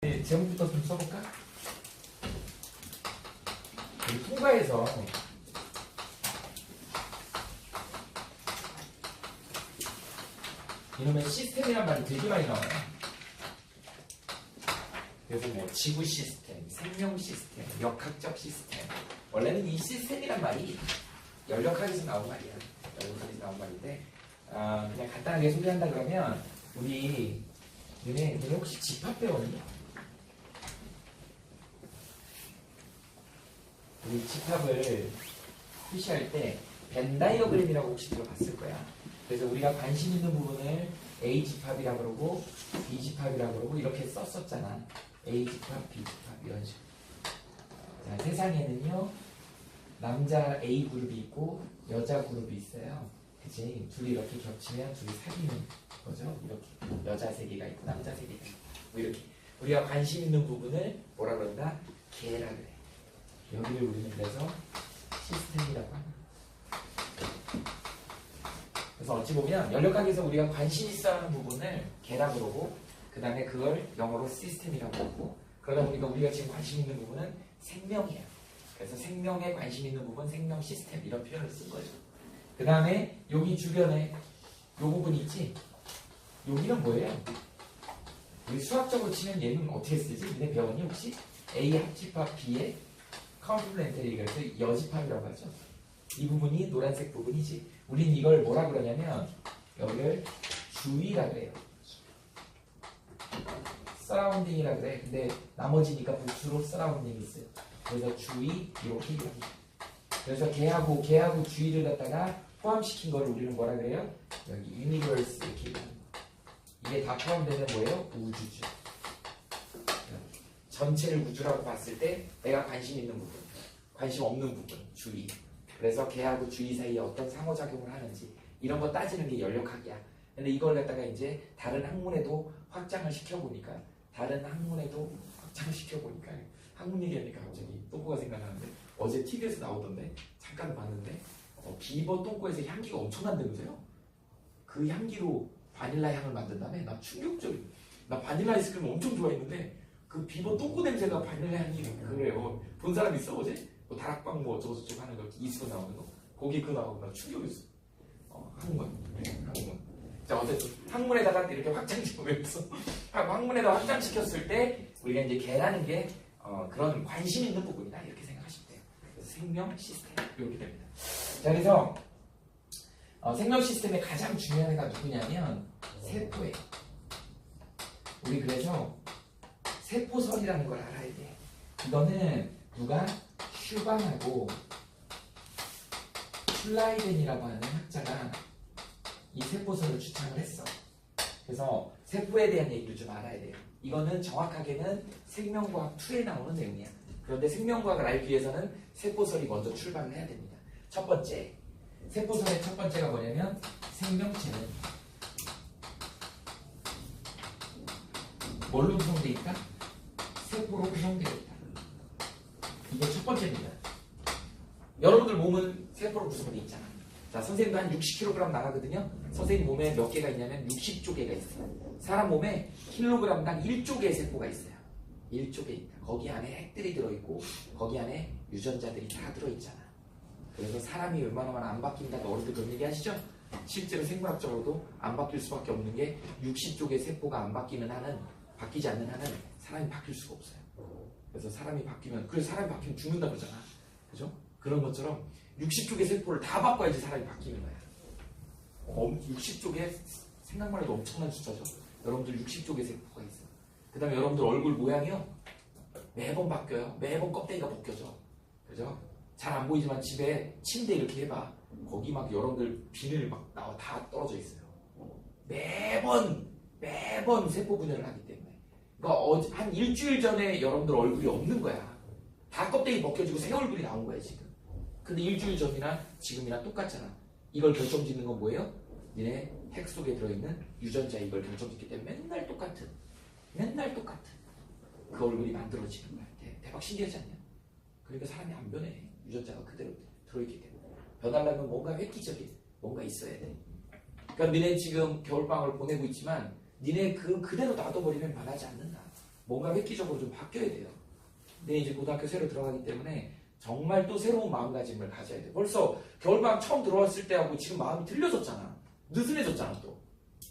제목부터 좀 써볼까? 우리 통과에서 이놈의 시스템이란 말이 되게 많이 나와요. 그래서 뭐 지구 시스템, 생명 시스템, 역학적 시스템. 원래는 이 시스템이란 말이 연력학에서 나온 말이야. 연력학에서 나온 말인데 그냥 간단하게 소개한다 그러면 우리 너네 혹시 집합 배웠니? 우리 집합을 표시할 때 벤 다이어그램이라고 혹시 들어봤을 거야. 그래서 우리가 관심 있는 부분을 A 집합이라고 그러고 B 집합이라고 그러고 이렇게 썼었잖아. A 집합, B 집합 이런 식으로. 자, 세상에는요 남자 A 그룹이 있고 여자 그룹이 있어요. 그치? 둘이 이렇게 겹치면 둘이 사귀는 거죠. 이렇게 여자 세 개가 있고 남자 세 개가 있고 뭐 이렇게 우리가 관심 있는 부분을 뭐라 그런다? 개라 그래. 여기를 우리는 그래서 시스템이라고 합니다. 그래서 어찌 보면 연력학에서 우리가 관심 있어 하는 부분을 개라 그러고 그 다음에 그걸 영어로 시스템이라고 하고 그러다 보니까 우리가 지금 관심 있는 부분은 생명이에요. 그래서 생명에 관심 있는 부분 생명 시스템 이런 표현을 쓴 거죠. 그 다음에 여기 주변에 요 부분 있지? 여기는 뭐예요? 우리 수학적으로 치면 얘는 어떻게 쓰지? 니네 배웠니 혹시? A 합집합 B의 컴플레멘터리 그래서 여집합이라고 하죠. 이 부분이 노란색 부분이지. 우린 이걸 뭐라 그러냐면 여기를 주위라 그래요. 서라운딩이라 그래. 근데 나머지니까 부수로 서라운딩이 있어요. 그래서 주위 이렇게 이렇게. 그래서 걔하고 주위를 갖다가 포함시킨 걸 우리는 뭐라 그래요? 여기 유니버스 이렇게 이게 다 포함되는 뭐예요? 우주죠. 전체를 우주라고 봤을 때 내가 관심 있는 부분, 관심 없는 부분, 주위. 그래서 걔하고 주위 사이에 어떤 상호작용을 하는지 이런 거 따지는 게 연력학이야. 근데 이걸 갖다가 이제 다른 학문에도 확장을 시켜보니까 학문 얘기하니까 갑자기 똥꼬가 생각나는데 어제 TV에서 나오던데 잠깐 봤는데 비버 똥꼬에서 향기가 엄청난다면서요? 그 향기로 바닐라 향을 만든다며? 나 충격적이야. 나 바닐라 아이스크림 엄청 좋아했는데 그 비버 똥꼬 냄새가 바닐라 향이 그래요. 본 사람 있어 어제? 뭐 다락방 뭐 어쩌고저쩌고 하는 거 이수로 나오는 거 거기 그거 나오고 나 충격이었어. 학문. 자 어쨌든 학문에다가 이렇게 확장시키면서 학문에다 확장시켰을 때 우리가 이제 개라는 게 그런 관심 있는 부분이다 이렇게 생각하시면 돼요. 그래서 생명 시스템 이렇게 됩니다. 자 그래서 생명 시스템의 가장 중요한 애가 누구냐면 세포예요. 우리 그래서 세포설이라는 걸 알아야 돼. 이거는 누가 슈반하고 슐라이덴이라고 하는 학자가 이 세포설을 주창을 했어. 그래서 세포에 대한 얘기를 좀 알아야 돼요. 이거는 정확하게는 생명과학 2에 나오는 내용이야. 그런데 생명과학을 알기 위해서는 세포설이 먼저 출발을 해야 됩니다. 첫 번째, 세포설의 첫 번째가 뭐냐면 생명체는 뭘로 구성되어 있다? 세포로 구성되어 있다. 이게 첫 번째입니다. 여러분들 몸은 세포로 구성되어 있잖아. 자, 선생님도 한 60kg 나가거든요. 선생님 몸에 몇 개가 있냐면 60조 개가 있어요. 사람 몸에 킬로그램당 1조 개의 세포가 있어요. 1조 개 있다. 거기 안에 핵들이 들어있고 거기 안에 유전자들이 다 들어있잖아. 그래서 사람이 웬만하면 안 바뀐다고 어른들 그런 얘기 하시죠? 실제로 생물학적으로도 안 바뀔 수밖에 없는 게 60조 개의 세포가 안 바뀌는 한은 바뀌지 않는 한은 사람이 바뀔 수가 없어요. 그래서 사람이 바뀌면 죽는다 그러잖아. 그죠? 그런 것처럼 60조 개 세포를 다 바꿔야지 사람이 바뀌는 거야. 60조 개 생각만 해도 엄청난 숫자죠. 여러분들 60조 개 세포가 있어요. 그 다음에 여러분들 얼굴 모양이요. 매번 바뀌어요. 매번 껍데기가 벗겨져. 그죠? 잘 안 보이지만 집에 침대 이렇게 해봐. 거기 막 여러분들 비늘 막 나와 다 떨어져 있어요. 매번 세포 분열을 하기 때문에. 그러니까 한 일주일 전에 여러분들 얼굴이 없는 거야. 다 껍데기 벗겨지고 새 얼굴이 나온 거야 지금. 근데 일주일 전이나 지금이랑 똑같잖아. 이걸 결정짓는 건 뭐예요? 니네 핵 속에 들어있는 유전자 이걸 결정짓기 때문에 맨날 똑같은 그 얼굴이 만들어지는 거야. 대박 신기하지 않냐? 그러니까 사람이 안 변해. 유전자가 그대로 들어있기 때문에. 변하려면 뭔가 획기적인 뭔가 있어야 돼. 그러니까 니네 지금 겨울방학을 보내고 있지만 니네 그대로 놔둬버리면 변하지 않는다. 뭔가 획기적으로 좀 바뀌어야 돼요. 근데 이제 고등학교 새로 들어가기 때문에 정말 또 새로운 마음가짐을 가져야 돼. 벌써 겨울방학 처음 들어왔을 때하고 지금 마음이 틀려졌잖아. 느슨해졌잖아 또.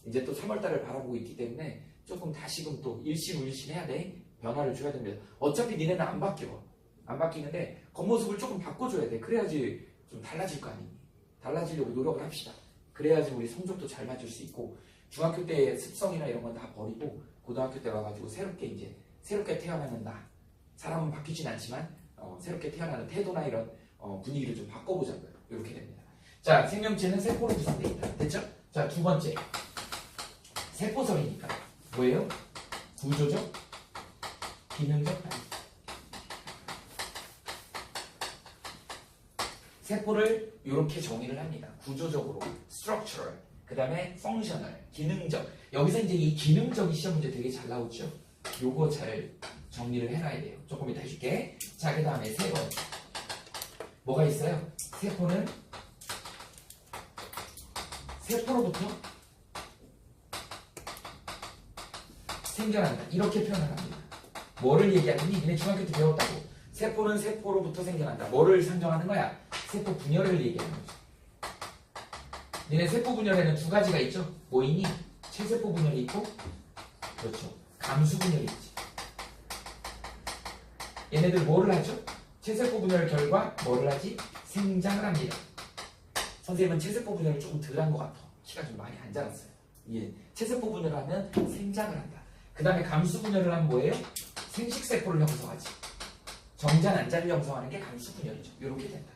이제 또 3월달을 바라보고 있기 때문에 조금 다시금 또 일신울신 해야 돼. 변화를 줘야 됩니다. 어차피 니네는 안 바뀌어. 안 바뀌는데 겉모습을 조금 바꿔줘야 돼. 그래야지 좀 달라질 거 아니니. 달라지려고 노력을 합시다. 그래야지 우리 성적도 잘 맞을 수 있고 중학교 때의 습성이나 이런 건 다 버리고 고등학교 때 와가지고 새롭게 태어나는 나. 사람은 바뀌진 않지만 새롭게 태어나는 태도나 이런 분위기를 좀 바꿔보자고요. 이렇게 됩니다. 자, 생명체는 세포로 구성되어 있다. 됐죠? 자, 두 번째. 세포성이니까 뭐예요? 구조적, 기능적 단위. 세포를 이렇게 정의를 합니다. 구조적으로, structural, 그 다음에 functional, 기능적. 여기서 이제 이 기능적이 시험 문제 되게 잘 나오죠. 요거 잘 정리를 해놔야 돼요. 조금 이따 해줄게. 자, 그 다음에 세 번째. 뭐가 있어요? 세포는 세포로부터 생겨난다. 이렇게 표현을 합니다. 뭐를 얘기하느니? 니네 중학교 때 배웠다고. 세포는 세포로부터 생겨난다. 뭐를 상정하는 거야? 세포 분열을 얘기하는 거죠. 니네 세포 분열에는 두 가지가 있죠. 뭐 있니? 체세포 분열이 있고, 그렇죠. 감수 분열이 있지. 얘네들 뭐를 하죠? 체세포 분열 결과 뭐를 하지? 생장을 합니다. 선생님은 체세포 분열을 조금 덜 한 것 같아. 키가 좀 많이 안 자랐어요. 예. 체세포 분열을 하면 생장을 한다. 그 다음에 감수 분열을 하면 뭐예요? 생식세포를 형성하지. 정자난자를 형성하는 게 감수 분열이죠. 이렇게 된다.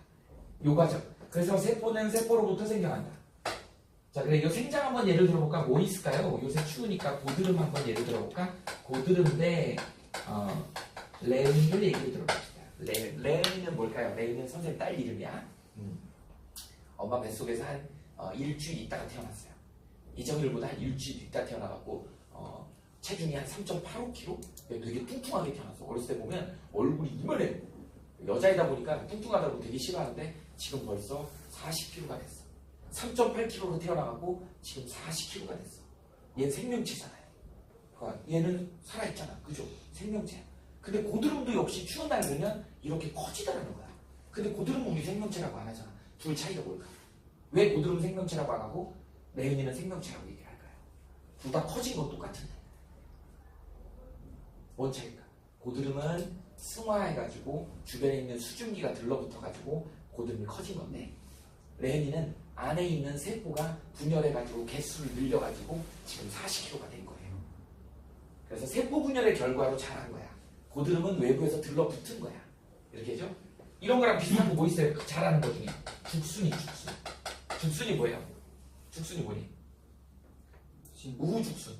요 과정. 그래서 세포는 세포로부터 생겨난다. 자, 그래, 이 생장 한번 예를 들어볼까? 뭐 있을까요? 요새 추우니까 고드름 한번 예를 들어볼까? 고드름 대 레은이를 얘기를 들어봅시다. 레은이는 뭘까요? 레은이는 선생님 딸 이름이야. 엄마 뱃속에서 한 일주일 있다가 태어났어요. 이정일보다 한 일주일 있다 태어나갖고 체중이 한 3.85kg? 되게 뚱뚱하게 태어났어. 어렸을 때 보면 얼굴이 이만해. 여자이다 보니까 뚱뚱하다고 되게 싫어하는데 지금 벌써 40kg가 됐어. 3.8kg로 태어나가고 지금 40kg가 됐어. 얘는 생명체잖아요. 그러니까 얘는 살아있잖아. 그죠? 생명체야. 근데 고드름도 역시 추운 날 되면 이렇게 커지더라는 거야. 근데 고드름은 우리 생명체라고 안 하잖아. 둘 차이가 뭘까? 왜 고드름 생명체라고 안 하고 레은이는 생명체라고 얘기를 할까요? 둘 다 커진 건 똑같은데. 뭔 차이일까? 고드름은 승화해가지고 주변에 있는 수증기가 들러붙어가지고 고드름이 커진 건데 레은이는 안에 있는 세포가 분열해가지고 개수를 늘려가지고 지금 40kg가 된 거예요. 그래서 세포 분열의 결과로 자란 거야. 고드름은 외부에서 들러붙은 거야. 이렇게죠? 이런 거랑 비슷한 거 뭐 있어요? 자라는 것 중에 죽순이 죽순. 죽순이 뭐예요? 죽순이 뭐니? 우후죽순.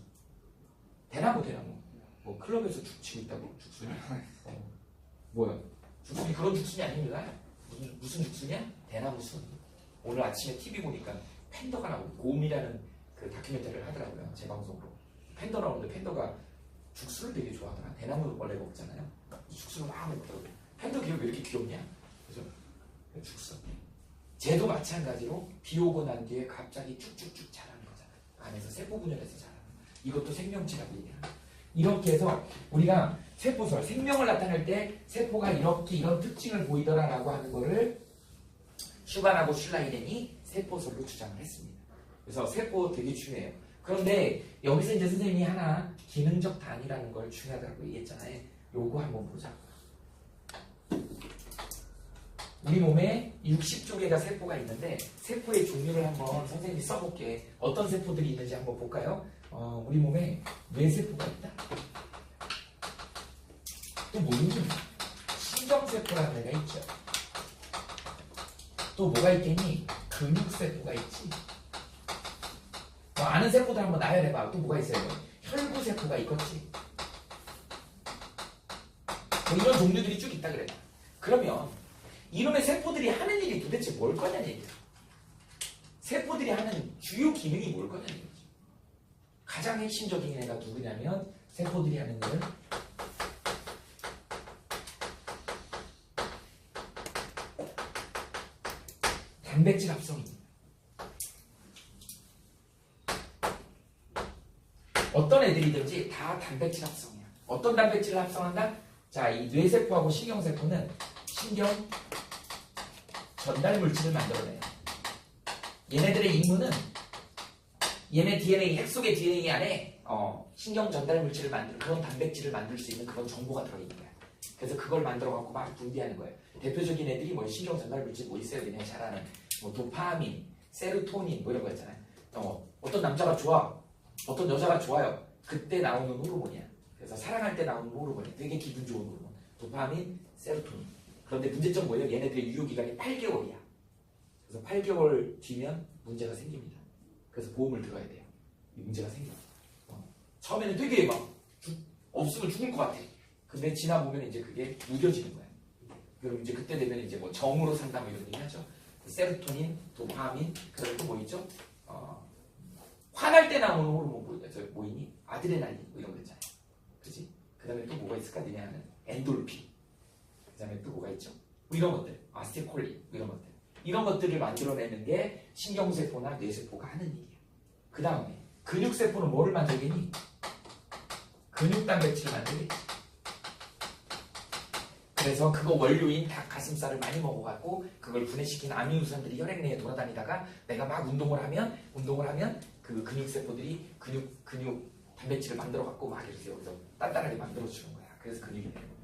대나무. 뭐 클럽에서 죽치고 있다고 죽순이? 뭐야? 죽순이 그런 죽순이 아닙니다. 무슨 죽순이야? 대나무순. 오늘 아침에 TV 보니까 팬더가 나오고 곰이라는 그 다큐멘터리를 하더라고요. 제 방송으로. 팬더 나오는데 팬더가 죽순을 되게 좋아하더라. 대나무 원래 먹잖아요. 죽순을 막 먹더라고요. 팬더 기억 왜 이렇게 귀엽냐? 그래서 죽순. 쟤도 마찬가지로 비 오고 난 뒤에 갑자기 쭉쭉쭉 자라는 거잖아요. 안에서 세포 분열해서 자라는 거. 이것도 생명체라고 얘기합니다. 이렇게 해서 우리가 세포설, 생명을 나타낼 때 세포가 이렇게 이런 특징을 보이더라라고 하는 거를 슈반하고 슐라이덴이 세포설로 주장을 했습니다. 그래서 세포 되게 중요해요. 그런데 여기서 이제 선생님이 하나 기능적 단위라는 걸 중요하다고 얘기했잖아요. 요거 한번 보자. 우리 몸에 60조 개가 세포가 있는데 세포의 종류를 한번 선생님이 써볼게. 어떤 세포들이 있는지 한번 볼까요? 우리 몸에 뇌세포가 있다. 또 뭐 있니? 신경세포라는 애가 있죠. 또 뭐가 있겠니? 근육세포가 있지. 뭐 아는 세포들 한번 나열해봐. 또 뭐가 있어요? 혈구세포가 있겠지. 뭐 이런 종류들이 쭉 있다 그래. 그러면 이놈의 세포들이 하는 일이 도대체 뭘 거냐는 얘기야. 세포들이 하는 주요 기능이 뭘 거냐는 얘기지. 가장 핵심적인 애가 누구냐면 세포들이 하는 일은 단백질 합성입니다. 어떤 애들이든지 다 단백질 합성이야. 어떤 단백질을 합성한다? 자, 이 뇌세포하고 신경세포는 신경 전달 물질을 만들어내요. 얘네들의 임무는 얘네 DNA, 핵 속의 DNA 안에 신경 전달 물질을 만들 그런 단백질을 만들 수 있는 그런 정보가 들어있는 거야. 그래서 그걸 만들어 갖고 막 분비하는 거예요. 대표적인 애들이 뭐 신경 전달 물질 뭐 있어요? 그냥 잘 아는 뭐 도파민, 세로토닌 뭐 이런 거 있잖아요. 어떤 남자가 좋아, 어떤 여자가 좋아요. 그때 나오는 호르몬이야. 그래서 사랑할 때 나오는 호르몬이야. 되게 기분 좋은 호르몬. 도파민, 세로토닌. 그런데 문제점 뭐예요? 얘네들의 유효기간이 8개월이야. 그래서 8개월 뒤면 문제가 생깁니다. 그래서 보험을 들어야 돼요. 이 문제가 생겨. 처음에는 되게 막 없으면 죽을 것 같아. 근데 지나보면 이제 그게 무뎌지는 거야. 그럼 이제 그때 되면 이제 뭐 정으로 산다 뭐 이런 얘기 하죠. 세로토닌, 도파민, 그리고 또 뭐 있죠? 화날 때 나오는 호르몬 뭐 있니? 아드레날린 뭐 이런 거 있잖아요. 그지? 그 다음에 또 뭐가 있을까? 니네 하는 엔돌핀. 그 다음에 또 뭐가 있죠? 뭐 이런 것들. 아세틸콜린 뭐 이런 것들. 이런 것들을 만들어내는 게 신경세포나 뇌세포가 하는 일이야. 그 다음에 근육세포는 뭐를 만들겠니? 근육단백질을 만들겠지. 그래서 그거 원료인 닭 가슴살을 많이 먹어갖고 그걸 분해시킨 아미노산들이 혈액 내에 돌아다니다가 내가 막 운동을 하면 그 근육세포들이 근육 단백질을 만들어갖고 막 이렇게 여기서 단단하게 만들어주는 거야. 그래서 근육이 되는 거야.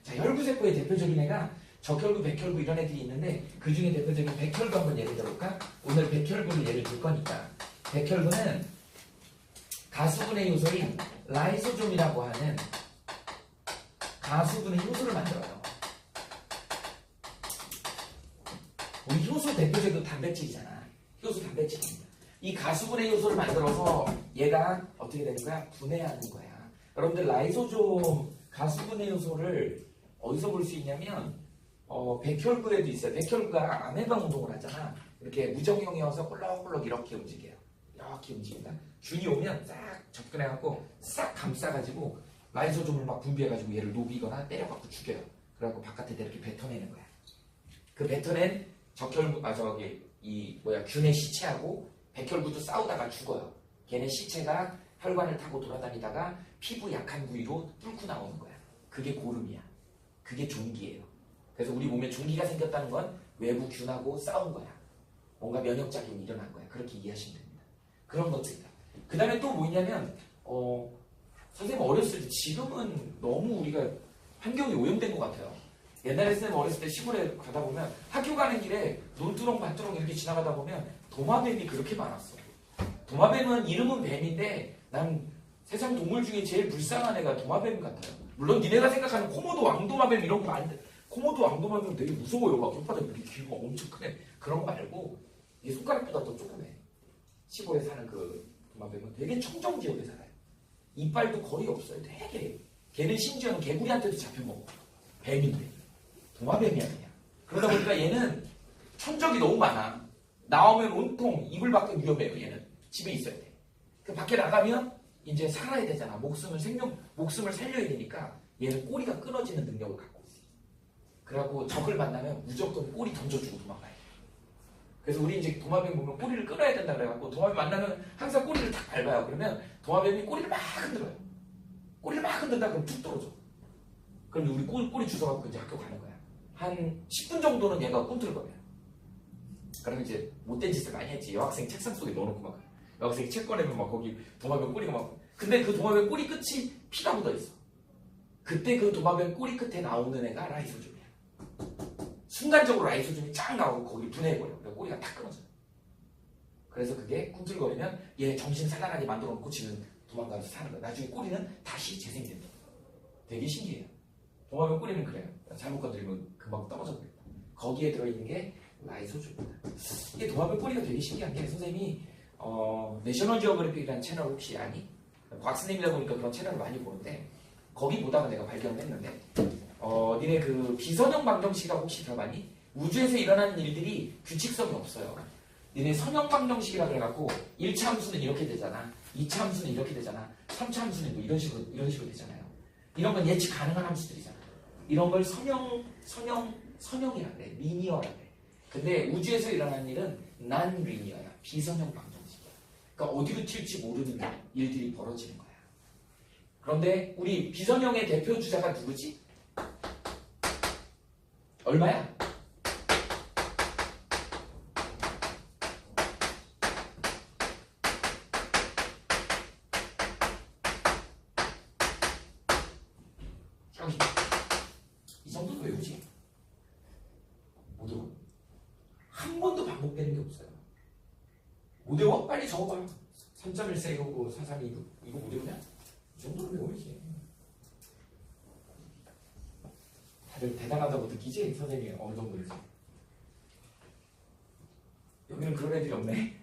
자, 혈구세포의 대표적인 애가 적혈구, 백혈구 이런 애들이 있는데 그 중에 대표적인 백혈구 한번 예를 들어볼까? 오늘 백혈구를 예를 들 거니까 백혈구는 가수분해 요소인 라이소좀이라고 하는 가수분해 효소를 만들어요. 우리 효소 대표적인 단백질이잖아. 효소 단백질입니다. 이 가수분해 요소를 만들어서 얘가 어떻게 되는 거야? 분해하는 거야. 여러분들 라이소좀 가수분해 요소를 어디서 볼 수 있냐면 백혈구에도 있어요. 백혈구가 아메바 운동을 하잖아. 이렇게 무정형이어서 꼴럭꼴럭 이렇게 움직여요. 이렇게 움직인다. 균이 오면 싹 접근해갖고 싹 감싸가지고 라이소좀을 막 분비해가지고 얘를 녹이거나 때려갖고 죽여요. 그래갖고 바깥에다 이렇게 뱉어내는 거야. 그 뱉어낸 균의 시체하고 백혈구도 싸우다가 죽어요. 걔네 시체가 혈관을 타고 돌아다니다가 피부 약한 부위로 뚫고 나오는 거야. 그게 고름이야. 그게 종기예요. 그래서 우리 몸에 종기가 생겼다는 건 외부 균하고 싸운 거야. 뭔가 면역작용이 일어난 거야. 그렇게 이해하시면 됩니다. 그런 것들이다. 그 다음에 또 뭐 있냐면 선생님 어렸을 때 지금은 너무 우리가 환경이 오염된 것 같아요. 옛날에 선생님 어렸을 때 시골에 가다 보면 학교 가는 길에 논두렁 밭두렁 이렇게 지나가다 보면 도마뱀이 그렇게 많았어. 도마뱀은 이름은 뱀인데 난 세상 동물 중에 제일 불쌍한 애가 도마뱀 같아요. 물론 니네가 생각하는 코모도 왕도마뱀 이런 거 아닌데 코모도 왕도마뱀은 되게 무서워요. 막 혓바닥 이렇게 길고 엄청 큰 애. 그런 거 말고 이게 손가락보다 더 조그매. 시골에 사는 그 도마뱀은 되게 청정 지역에 살아요. 이빨도 거의 없어요. 되게. 걔는 심지어는 개구리한테도 잡혀먹어. 뱀인데. 도마뱀이야 그냥. 그러다 보니까 얘는 천적이 너무 많아. 나오면 온통 이불 밖은 위험해요. 얘는 집에 있어야 돼. 그 밖에 나가면 이제 살아야 되잖아. 목숨을 살려야 되니까 얘는 꼬리가 끊어지는 능력을 갖고 있어. 그래갖고 적을 만나면 무조건 꼬리 던져주고 도망가요. 그래서 우리 이제 도마뱀 보면 꼬리를 끊어야 된다 그래갖고 도마뱀 만나면 항상 꼬리를 탁 밟아요. 그러면 도마뱀이 꼬리를 막 흔들어요. 꼬리를 막 흔든다 그러면 툭 떨어져. 그럼 우리 꼬리 주워갖고 이제 학교 가는 거야. 한 10분 정도는 얘가 꿈틀거려요. 그러면 이제 못된 짓을 많이 했지. 여학생 책상 속에 넣어놓고 막 여학생이 책 꺼내면 막 거기 도마뱀 꼬리가 막 근데 그 도마뱀 꼬리 끝이 피가 묻어있어. 그때 그 도마뱀 꼬리 끝에 나오는 애가 라이소좀이야. 순간적으로 라이소좀이 쫙 나오고 거기 분해해버려. 그래서 꼬리가 탁 끊어져요. 그래서 그게 꿈틀거리면 얘 정신 살아나게 만들어놓고 지금 도망가서 사는 거야. 나중에 꼬리는 다시 재생된다. 되게 신기해요. 도마뱀 꼬리는 그래요. 잘못 건드리면 금방 떨어져 버린다. 거기에 들어있는 게 라이소좀입니다. 이게 도마뱀 꼬리가 되게 신기한 게 선생님이 내셔널 지오그래픽이라는 채널 혹시 아니? 과학선생님이다 보니까 그런 채널을 많이 보는데 거기 보다가 내가 발견을 했는데 니네 그 비선형 방정식이라고 혹시 들어봤니? 우주에서 일어나는 일들이 규칙성이 없어요. 니네 선형 방정식이라 그래갖고 1차 함수는 이렇게 되잖아. 2차 함수는 이렇게 되잖아. 3차 함수는 뭐 이런 식으로 되잖아요. 이런 건 예측 가능한 함수들이잖아. 이런 걸 선형이라 그래. 리니어라 그래. 근데 우주에서 일어나는 일은 난 리니어야. 비선형 방정식이야. 그러니까 어디로 튈지 모르는 일들이 벌어지는 거야. 그런데 우리 비선형의 대표 주자가 누구지? 얼마야? 여기. 이 정도는 외우지? 못 외워. 한 번도 반복되는 게 없어요. 못 외워? 빨리 적어봐. 3.14이고 432 이거 못 외우냐? 이 정도는 외워야지. 다들 대단하다고 느끼지? 선생님이 어느 정도인지. 여기는 그런 애들이 없네.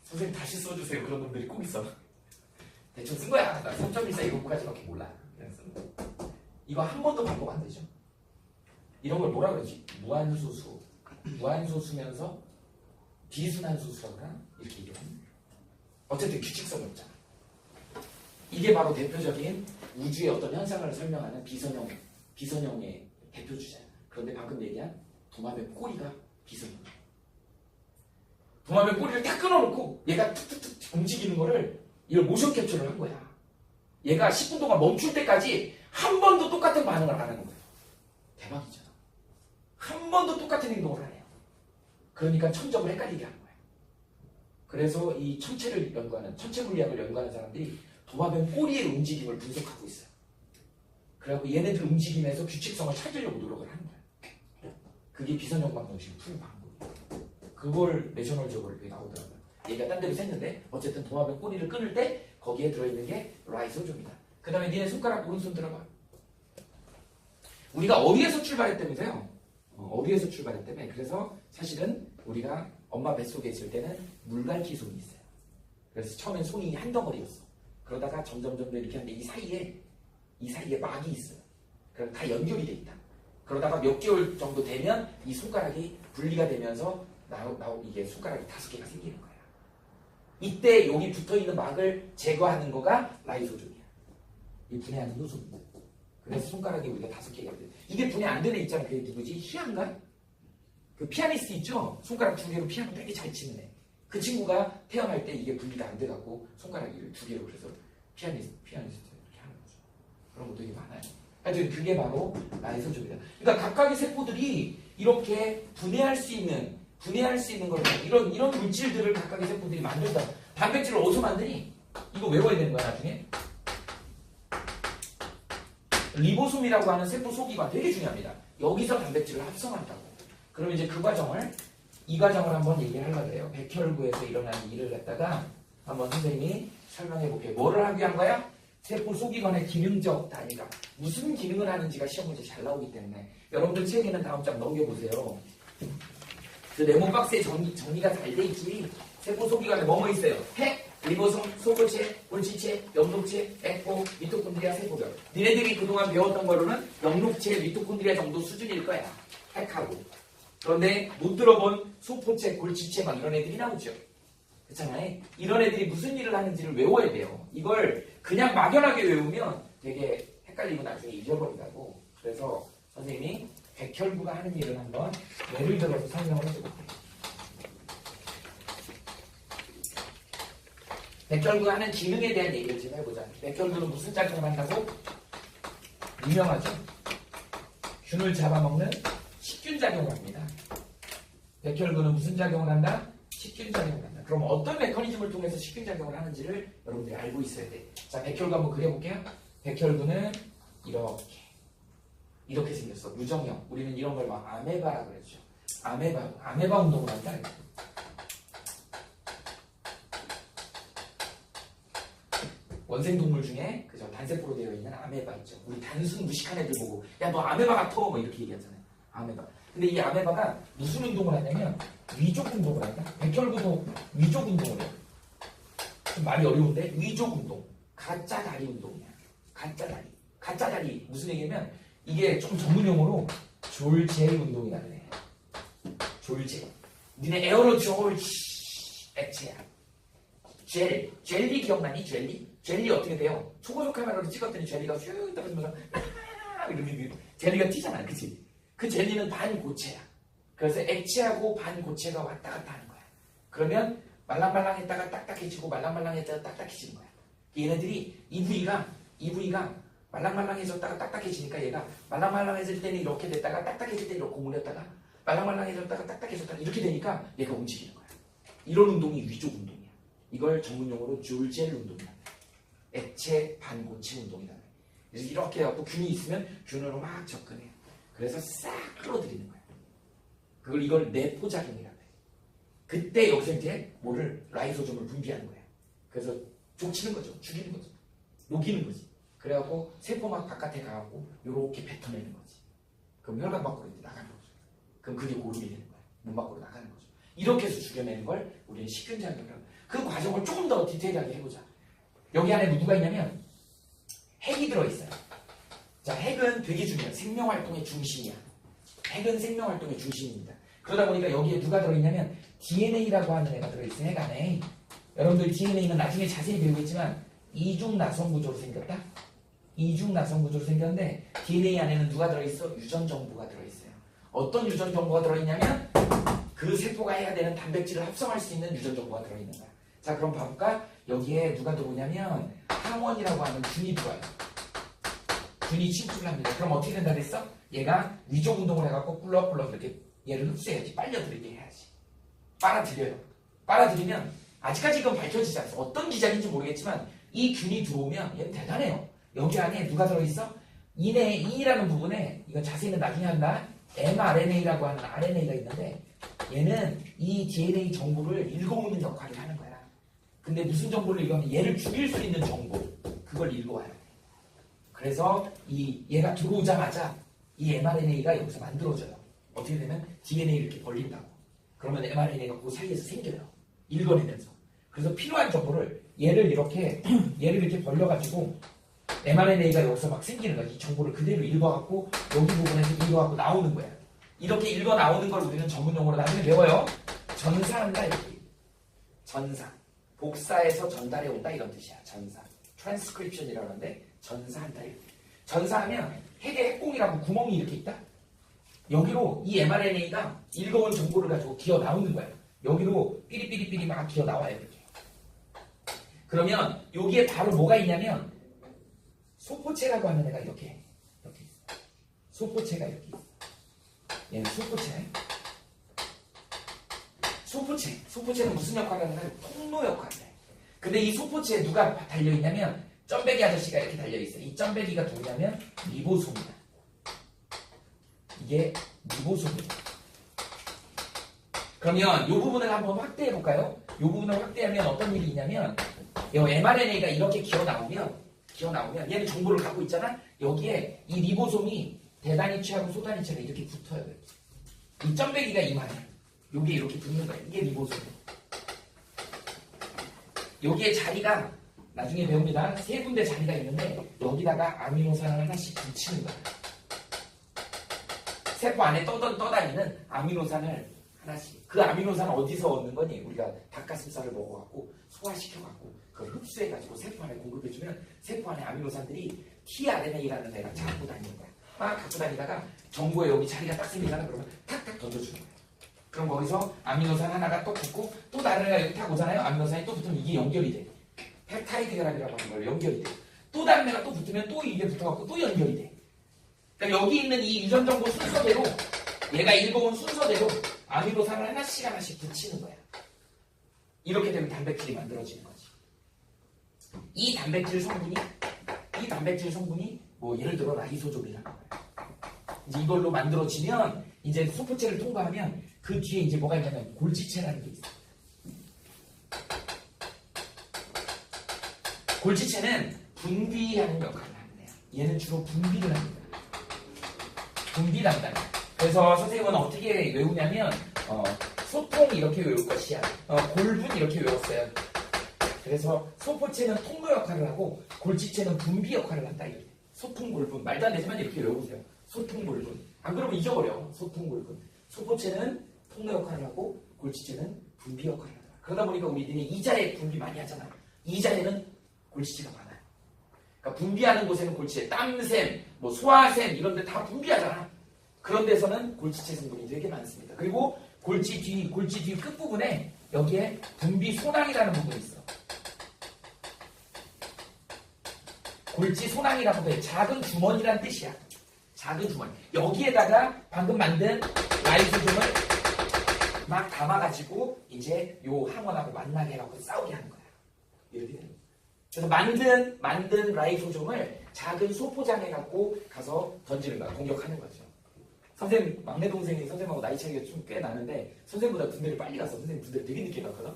선생님 다시 써주세요. 그런 놈들이 꼭 있어. 대충 쓴 거야. 나 3.14 이거까지밖에 몰라. 그래서 이거 한 번도 반복 안 되죠. 이런 걸 뭐라 그러지? 무한소수. 무한소수면서 비순환소수라고 그러나? 이렇게 얘기하는. 어쨌든 규칙성이 없잖아. 이게 바로 대표적인 우주의 어떤 현상을 설명하는 비선형의 대표주자야. 그런데 방금 얘기한 도마뱀 꼬리가 비선형이야. 도마뱀 꼬리를 딱 끊어놓고 얘가 툭툭툭 움직이는 거를 이걸 모션 캡처를 한 거야. 얘가 10분 동안 멈출 때까지 한 번도 똑같은 반응을 안 하는 거야. 대박이잖아. 한 번도 똑같은 행동을 안 해요. 그러니까 천적을 헷갈리게 하는 거야. 그래서 이 천체 물리학을 연구하는 사람들이 도마뱀 꼬리의 움직임을 분석하고 있어요. 그래갖고 얘네들 움직임에서 규칙성을 찾으려고 노력을 하는 거야. 그게 비선형 방정식을 푸는 방법이에요. 그걸 내셔널 지오그래피에 나오더라고요. 얘가 딴 데로 샜는데 어쨌든 도마뱀 꼬리를 끊을 때 거기에 들어있는 게 라이소좀이다. 그 다음에 니네 손가락 오른손 들어봐. 우리가 어디에서 출발했다면서요? 어디에서 출발했다며. 그래서 사실은 우리가 엄마 뱃속에 있을 때는 물갈퀴 손이 있어요. 그래서 처음엔 손이 한 덩어리였어. 그러다가 점점 이렇게 하는데 이 사이에 막이 있어요. 그럼 다 연결이 돼 있다. 그러다가 몇 개월 정도 되면 이 손가락이 분리가 되면서 이게 손가락이 5개가 생기는 거야. 이때 여기 붙어있는 막을 제거하는 거가 라이소즘이야. 이 분해 하는 효소입니다. 그래서 손가락이 우리가 5개가 돼. 이게 분해 안 되는 애 있잖아. 그게 누구지? 희한가? 그 피아니스트 있죠? 손가락 2개로 피아노 되게 잘 치는 애. 그 친구가 태어날 때 이게 분리가 안 돼갖고 손가락을 2개로 그래서 피아니스트 이렇게 하는 거죠. 그런 것도 되게 많아요. 하여튼 그게 바로 라이소즘이다. 그러니까 각각의 세포들이 이렇게 분해할 수 있는 걸 이런 물질들을 각각의 세포들이 만든다. 단백질을 어디서 만드니? 이거 외워야 되는 거야 나중에. 리보솜이라고 하는 세포 소기관 되게 중요합니다. 여기서 단백질을 합성한다고. 그럼 이제 이 과정을 한번 얘기를 하려고 해요. 백혈구에서 일어나는 일을 갖다가 한번 선생님이 설명해 볼게요. 뭐를 하기 위한 거야? 세포 소기관의 기능적 단위가 무슨 기능을 하는지가 시험 문제 잘 나오기 때문에 여러분들 책에는 다음 장 넘겨보세요. 그 네모 박스에 정리가 잘 돼 있지. 세포 소기관에 뭐뭐 있어요? 핵, 리보솜, 소골체, 골지체, 영록체, 에코, 미토콘드리아, 세포별. 니네들이 그동안 배웠던 거로는 영록체, 미토콘드리아 정도 수준일 거야. 핵하고. 그런데 못 들어본 소포체, 골지체 막 이런 애들이 나오죠. 그렇잖아요. 이런 애들이 무슨 일을 하는지를 외워야 돼요. 이걸 그냥 막연하게 외우면 되게 헷갈리고 나중에 잊어버린다고. 그래서 선생님이 백혈구가 하는 일을 한번 예를 들어서 설명을 해줘볼게요. 백혈구가 하는 기능에 대한 얘기를 좀 해보자. 백혈구는 무슨 작용을 한다고? 유명하죠? 균을 잡아먹는 식균 작용을 합니다. 백혈구는 무슨 작용을 한다? 식균 작용을 한다. 그럼 어떤 메커니즘을 통해서 식균 작용을 하는지를 여러분들이 알고 있어야 돼. 자, 백혈구 한번 그려볼게요. 백혈구는 이렇게 생겼어. 무정형. 우리는 이런 걸 막 아메바라 그랬죠. 아메바 운동을 한다. 원생동물 중에 그죠 단세포로 되어 있는 아메바 있죠. 우리 단순 무식한 애들 보고 야 너 아메바 같아 뭐 이렇게 얘기하잖아요. 아메바. 근데 이 아메바가 무슨 운동을 하냐면 위족 운동을 한다. 백혈구도 위족 운동을 해요. 좀 말이 어려운데 위족 운동. 가짜 다리 운동이야. 가짜 다리 무슨 얘기냐면 이게 좀 전문용어로 졸제 운동이라 그래. 졸제. 니네 에어로졸 액체야. 젤리 기억나니? 젤리 어떻게 돼요? 초고속 카메라로 찍었더니 젤리가 슉 떨어지면서 이렇게 젤리가 튀잖아, 그치? 그 젤리는 반고체야. 그래서 액체하고 반고체가 왔다 갔다 하는 거야. 그러면 말랑말랑했다가 딱딱해지고 말랑말랑했다가 딱딱해지는 거야. 얘네들이 이 부위가 이 부위가 말랑말랑해졌다가 딱딱해지니까 얘가 말랑말랑해질 때는 이렇게 됐다가 딱딱해질 때는 이렇게 고물렸다가 말랑말랑해졌다가 딱딱해졌다가 이렇게 되니까 얘가 움직이는 거야. 이런 운동이 위족 운동이야. 이걸 전문용어로 줄젤 운동이야. 액체 반고체 운동이다. 그래서 이렇게 해갖고 균이 있으면 균으로 막 접근해. 그래서 싹 끌어들이는 거야. 이걸 내포작용이라고 해. 그때 여기서 이제 뭐를 라이소좀을 분비하는 거야. 그래서 족치는 거죠. 죽이는 거죠. 녹이는 거지. 그래갖고 세포막 바깥에 가갖고 요렇게 뱉어내는 거지. 그럼 혈관 밖으로 이제 나가는 거죠. 그럼 그게 고름이 되는 거야. 문 밖으로 나가는 거죠. 이렇게 해서 죽여내는 걸 우리는 식균작용이라고. 그 과정을 조금 더 디테일하게 해보자. 여기 안에 누가 있냐면 핵이 들어있어요. 자, 핵은 되게 중요해요. 생명활동의 중심이야. 핵은 생명활동의 중심입니다. 그러다 보니까 여기에 누가 들어있냐면 DNA라고 하는 애가 들어있어요. 핵 안에. 여러분들 DNA는 나중에 자세히 배우겠지만 이중나선 구조로 생겼다? 이중나선 구조로 생겼는데 DNA 안에는 누가 들어있어? 유전정보가 들어있어요. 어떤 유전정보가 들어있냐면 그 세포가 해야 되는 단백질을 합성할 수 있는 유전정보가 들어있는 거야. 자, 그럼 봐볼까? 여기에 누가 들어오냐면 항원이라고 하는 균이 들어와요. 균이 침투를 합니다. 그럼 어떻게 된다 그랬어? 얘가 위족 운동을 해갖고 꿀럭꿀럭 이렇게 얘를 흡수해야지. 빨려들이게 해야지. 빨아들여요. 빨아들이면 아직까지 이건 밝혀지지 않았어. 어떤 기작인지 모르겠지만 이 균이 들어오면 얘는 대단해요. 여기 안에 누가 들어있어? 이라는 부분에 이건 자세히는 나중에 한다. mRNA라고 하는 RNA가 있는데 얘는 이 DNA 정보를 읽어오는 역할을 하는 거야. 근데 무슨 정보를 읽어오면 얘를 죽일 수 있는 정보 그걸 읽어와야 돼. 그래서 얘가 들어오자마자 이 mRNA가 여기서 만들어져요. 어떻게 되면 DNA를 이렇게 벌린다고. 그러면 mRNA가 그 사이에서 생겨요. 읽어내면서. 그래서 필요한 정보를 얘를 이렇게 벌려가지고 mRNA가 여기서 막 생기는 거야. 이 정보를 그대로 읽어갖고 여기 부분에서 읽어갖고 나오는 거야. 이렇게 읽어 나오는 걸 우리는 전문용어로 나중에 배워요. 전사한다 이렇게. 전사. 복사해서 전달해 온다 이런 뜻이야. 전사. 트랜스크립션이라고 하는데 전사한다 이렇게. 전사하면 핵의 핵공이라고 구멍이 이렇게 있다. 여기로 이 mRNA가 읽어온 정보를 가지고 기어 나오는 거야. 여기로 삐리삐리삐리 막 기어 나와요 이렇게. 그러면 여기에 바로 뭐가 있냐면 소포체라고 하는 애가 이렇게 있어. 소포체가 이렇게 있어. 얘는 소포체는 무슨 역할을 하냐면 통로 역할을 해. 근데 이 소포체에 누가 달려있냐면 점배기 아저씨가 이렇게 달려있어. 이 점배기가 누구냐면 리보솜이야. 이게 리보솜이야. 그러면 이 부분을 한번 확대해 볼까요? 이 부분을 확대하면 어떤 일이 있냐면 이 mRNA가 이렇게 기어 나오면 얘는 정보를 갖고 있잖아. 여기에 이 리보솜이 대단위치하고 소단위치가 이렇게 붙어요. 이 점배기가 이만해. 여기에 이렇게 붙는 거야. 이게 리보솜. 여기에 자리가 나중에 배웁니다. 세 군데 자리가 있는데 여기다가 아미노산을 하나씩 붙이는 거야. 세포 안에 떠다니는 아미노산을 하나씩. 그 아미노산은 어디서 얻는 거니? 우리가 닭가슴살을 먹어갖고 소화시켜갖고 그걸 흡수해가지고 세포 안에 공급해주면 세포 안에 아미노산들이 tRNA라는 애가 갖고 다니는 거야. 막 갖고 다니다가 정보에 여기 자리가 딱 생기잖아. 그러면 탁탁 던져주는 거야. 그럼 거기서 아미노산 하나가 또 붙고 또 다른 애가 여기 탁 오잖아요. 아미노산이 또 붙으면 이게 연결이 돼. 펩타이드 결합이라고 하는 걸 연결이 돼. 또 다른 애가 또 붙으면 또 이게 붙어갖고 또 연결이 돼. 그러니까 여기 있는 이 유전 정보 순서대로 얘가 읽어온 순서대로 아미노산을 하나씩 붙이는 거야. 이렇게 되면 단백질이 만들어지는 거지. 이 단백질 성분이 뭐 예를 들어 라이소좀이라는 거야. 이제 이걸로 만들어지면 이제 소포체를 통과하면 그 뒤에 이제 뭐가 있냐면 골지체라는 게 있어. 골지체는 분비하는 역할을 하는 애야. 얘는 주로 분비를 합니다. 분비 담당. 그래서 선생님은 어떻게 외우냐면 소통 이렇게 외울 것이야. 골분 이렇게 외웠어요. 그래서 소포체는 통로 역할을 하고 골지체는 분비 역할을 한다. 이렇게. 소통 골분. 말도 안 되지만 이렇게 외우세요. 소통 골분. 안 그러면 잊어버려. 소통 골분. 소포체는 통로 역할을 하고 골지체는 분비 역할을 하더라. 그러다 보니까 우리들이 이자에 분비 많이 하잖아. 이자에는 골지체가 많아요. 그러니까 분비하는 곳에는 골지체, 땀샘, 뭐 소화샘 이런 데 다 분비하잖아. 그런 데서는 골지체 성분이 되게 많습니다. 그리고 골지 뒤 끝부분에 여기에 분비 소낭이라는 부분이 있어. 골지 소낭이라고 해. 작은 주머니란 뜻이야. 작은 주머니. 여기에다가 방금 만든 라이소좀을 막 담아가지고 이제 요 항원하고 만나게 해갖고 싸우게 하는 거야. 이렇게 되는 거야. 그래서 만든 라이소좀을 작은 소포장에 갖고 가서 던지는 거야. 공격하는 거죠. 선생님, 막내 동생이 선생님하고 나이 차이가 좀 꽤 나는데 선생님보다 군대를 빨리 가서 선생님 군대를 되게 늦게 갔거든.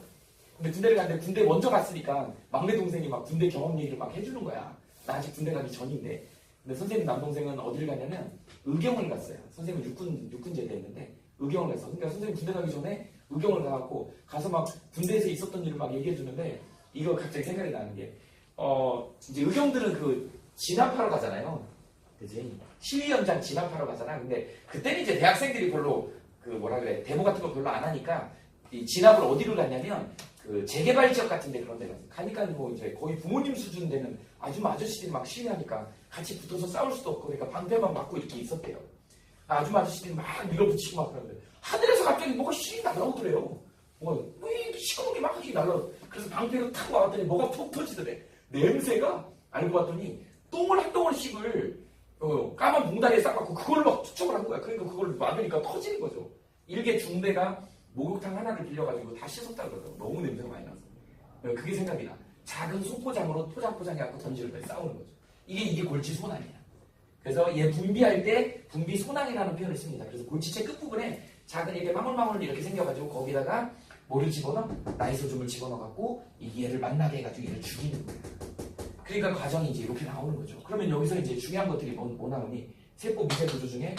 근데 군대를 갔는데 군대 먼저 갔으니까 막내 동생이 막 군대 경험 얘기를 막 해주는 거야. 나 아직 군대 가기 전인데. 근데 선생님 남동생은 어딜 갔냐면 의경을 갔어요. 선생님은 육군 제대했는데 의경을 갔어. 그러니까 선생님 군대 가기 전에 의경을 가갖고 가서 막 군대에서 있었던 일을 막 얘기해 주는데 이거 갑자기 생각이 나는 게 이제 의경들은 그 진압하러 가잖아요. 그지? 시위 현장 진압하러 가잖아. 근데 그때는 이제 대학생들이 별로 그 뭐라 그래 데모 같은 거 별로 안 하니까 이 진압을 어디로 갔냐면 그 재개발 지역 같은데 그런 데 가니까 뭐 이제 거의 부모님 수준 되는 아저씨들이 막 시위하니까 같이 붙어서 싸울 수도 없고 그러니까 방패만 맞고 이렇게 있었대요. 아저씨들이 막 밀어붙이고 막 그러는데 하늘에서 갑자기 뭐가 씩 날라오더래요. 왜 시커멓게 막 날라. 그래서 방패로 탁 와봤더니 뭐가 톡 터지더래. 냄새가 알고 봤더니 똥을 한 덩어리씩을 까만 봉다리에 싸갖고 그걸 막 투척을 한 거야. 그러니까 그걸 막으니까 터지는 거죠. 일개 중대가 목욕탕 하나를 빌려가지고 다 씻었다 그러더라고. 너무 냄새가 많이 나서. 그게 생각이 나. 작은 소포장으로 포장해갖고 던지는 거야. 싸우는 거죠. 이게 골치 소낭이야. 그래서 얘 분비할 때 분비 소낭이라는 표현을 씁니다. 그래서 골치체 끝부분에 작은 이렇게 망울망울 이렇게 생겨가지고 거기다가 뭐를 집어넣어? 라이소좀을 집어넣어갖고 얘를 만나게 해가지고 얘를 죽이는 거야. 그러니까 과정이 이제 이렇게 나오는 거죠. 그러면 여기서 이제 중요한 것들이 뭐 나오니? 세포 미세 구조 중에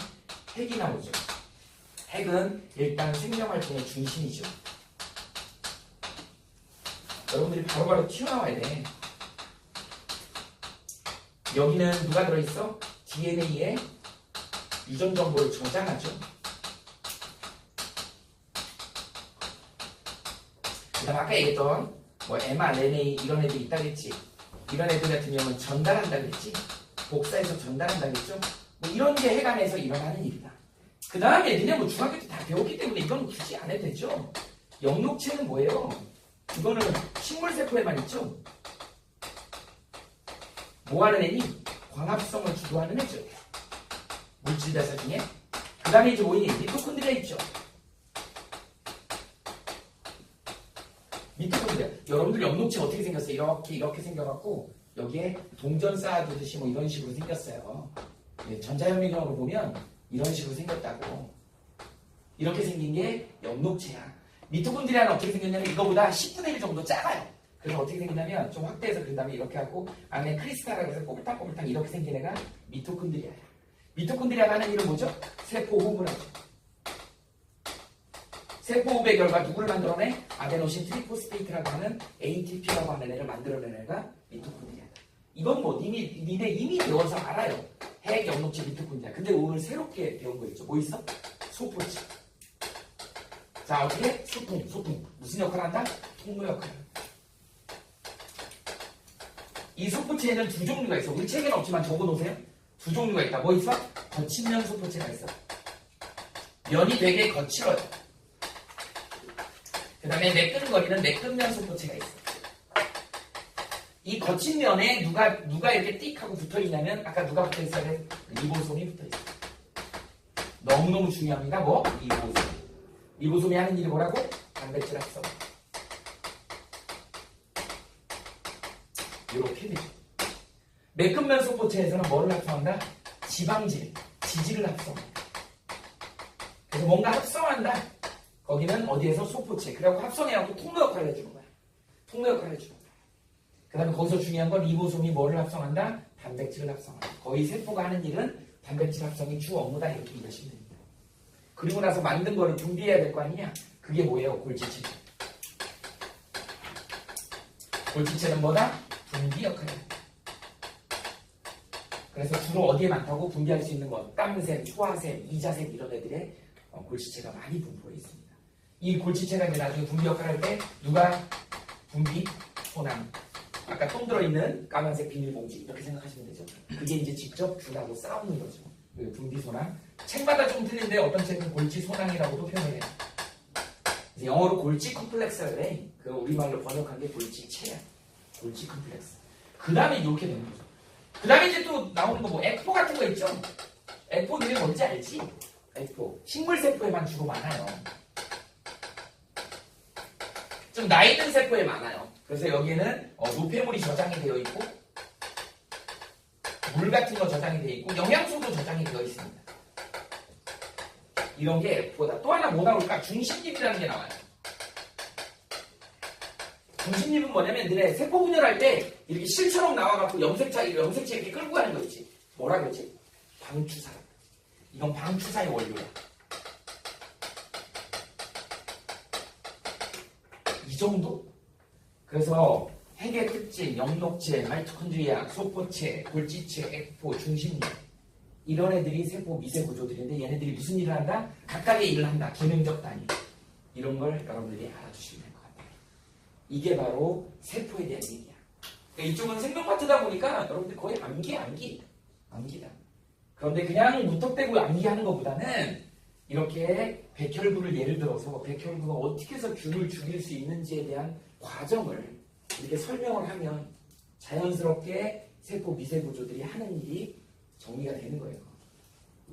핵이 나오죠. 핵은 일단 생명활동의 중심이죠. 여러분들이 바로바로 튀어나와야 돼. 여기는 누가 들어있어? DNA에 유전 정보를 저장하죠. 그 다음 아까 얘기했던 뭐 mRNA 이런 애들이 있다 그랬지. 이런 애들 같은 경우는 전달한다 그랬지. 복사해서 전달한다 그랬죠. 뭐 이런 게 핵 안에서 일어나는 일이다. 그 다음에 니네 뭐 중학교 때 다 배웠기 때문에 이건 굳이 안 해도 되죠. 영록체는 뭐예요? 이거는 식물세포에만 있죠. 뭐 하는 애니? 광합성을 주도하는 애죠. 물질대사 중에. 그 다음에 이제 뭐니? 미토콘드리아 있죠. 미토콘드리아. 여러분들 영록체 어떻게 생겼어요? 이렇게 생겨갖고 여기에 동전 쌓아두듯이 뭐 이런 식으로 생겼어요. 전자현미경으로 보면 이런 식으로 생겼다고. 이렇게 생긴 게 영록체야. 미토콘드리아는 어떻게 생겼냐면 이거보다 10분의 1 정도 작아요. 그래서 어떻게 생기냐면 좀 확대해서 그린 다음에 이렇게 하고 안에 크리스탈이라고 해서 꼬불탕꼬불탕 이렇게 생긴 애가 미토콘드리아야. 미토콘드리아가 하는 일은 뭐죠? 세포 호흡을 하죠. 세포 호흡의 결과 누구를 만들어내? 아데노신 트리포스페이트라고 하는 ATP라고 하는 애를 만들어낸 애가 미토콘드리아다. 이건 뭐 니네 이미 배워서 알아요. 핵 영록체 미토콘드리아. 근데 오늘 새롭게 배운 거 있죠. 뭐 있어? 소포체. 자, 어떻게? 소통. 무슨 역할을 한다? 통로 역할을. 이 소포체에는 두 종류가 있어. 우리 책에는 없지만 적어놓으세요. 두 종류가 있다. 뭐 있어? 거친 면 소포체가 있어. 면이 되게 거칠어요. 그 다음에 매끈거리는 매끈면 소포체가 있어. 이 거친 면에 누가 이렇게 띡 하고 붙어있냐면 아까 누가 붙어있어야 돼? 리보솜이 붙어있어. 너무너무 중요합니다. 뭐? 리보솜. 리보솜이 하는 일이 뭐라고? 단백질 합성. 이렇게 되죠. 매끈면 소포체에서는 뭐를 합성한다? 지방질, 지질을 합성한다. 그래서 뭔가 합성한다. 거기는 어디에서? 소포체. 그래갖고 합성해갖고 통로 역할을 해주는 거야. 통로 역할을 해주는 거야. 그 다음에 거기서 중요한 건 리보솜이 뭐를 합성한다? 단백질을 합성한다. 거의 세포가 하는 일은 단백질 합성이 주 업무다. 이렇게 이해하시면 됩니다. 그리고 나서 만든 거를 분비해야 될 거 아니냐? 그게 뭐예요? 골지체. 골지체는 뭐다? 분비 역할이야. 그래서 주로 어디에 많다고? 분비할 수 있는 것. 땀샘, 소화샘, 이자샘 이런 애들의 골지체가 많이 분포해 있습니다. 이 골지체가 이제 나중에 분비 역할을 할 때 누가 분비? 소낭. 아까 똥 들어있는 까만색 비닐봉지 이렇게 생각하시면 되죠. 그게 이제 직접 균하고 싸우는 거죠. 분비 소낭. 책마다 좀 틀린데 어떤 책은 골지 소낭이라고도 표현해요. 영어로 골지 컴플렉스를 해. 그 우리말로 번역한 게 골지체야. 골지 컴플렉스. 그 다음에 이렇게 되는 거죠. 그 다음에 이제 또 나오는 거 뭐 액포 같은 거 있죠? 액포 이름이 뭔지 알지? 액포. 식물세포에만 주로 많아요. 좀 나이 든 세포에 많아요. 그래서 여기에는 노폐물이 저장이 되어 있고 물 같은 거 저장이 되어 있고 영양소도 저장이 되어 있습니다. 이런 게 액포다. 또 하나 뭐 나올까? 중심립이라는 게 나와요. 중심립은 뭐냐면 너네 세포 분열할 때 이렇게 실처럼 나와갖고 염색체 이렇게 끌고 가는 거 있지. 뭐라 그러지? 방추사. 이건 방추사의 원료야. 이 정도? 그래서 핵의 특징, 영록체, 마이토콘드리아, 소포체, 골지체, 액포, 중심립 이런 애들이 세포 미세 구조들인데 얘네들이 무슨 일을 한다? 각각의 일을 한다. 기능적 단위. 이런 걸 여러분들이 알아주시면 될 것 같아요. 이게 바로 세포에 대한 얘기야. 그러니까 이쪽은 생명 파트다 보니까 여러분들 거의 암기다. 그런데 그냥 무턱대고 암기하는 것보다는 이렇게 백혈구를 예를 들어서 백혈구가 어떻게 해서 균을 죽일 수 있는지에 대한 과정을 이렇게 설명을 하면 자연스럽게 세포 미세 구조들이 하는 일이 정리가 되는 거예요.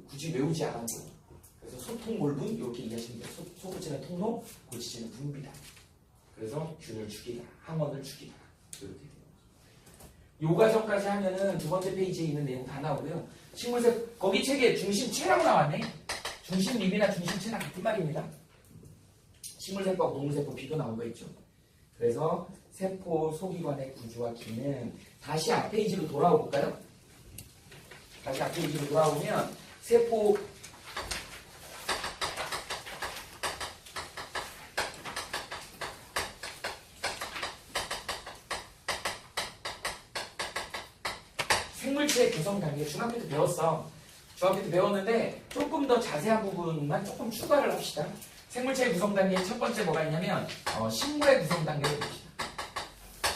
굳이 외우지 않아도. 그래서 소통몰분 이렇게 이해하시면 돼요. 소부체는 통로, 골지체는 분비다. 그래서 균을 죽이다, 항원을 죽이다. 이렇게 돼요. 요 과정까지 하면은 두 번째 페이지에 있는 내용 다 나오고요. 식물세포 거기 책에 중심체라고 나왔네. 중심립이나 중심체랑 같은 말입니다. 식물세포하고 동물세포 비교 나온 거 있죠. 그래서 세포 소기관의 구조와 기능 다시 앞 페이지로 돌아와 볼까요? 다시 앞 페이지로 돌아오면 세포 생물체의 구성 단계 중학교 때 배웠어. 중학교 때 배웠는데 조금 더 자세한 부분만 조금 추가를 합시다. 생물체의 구성 단계에 첫 번째 뭐가 있냐면 식물의 구성 단계를 봅시다.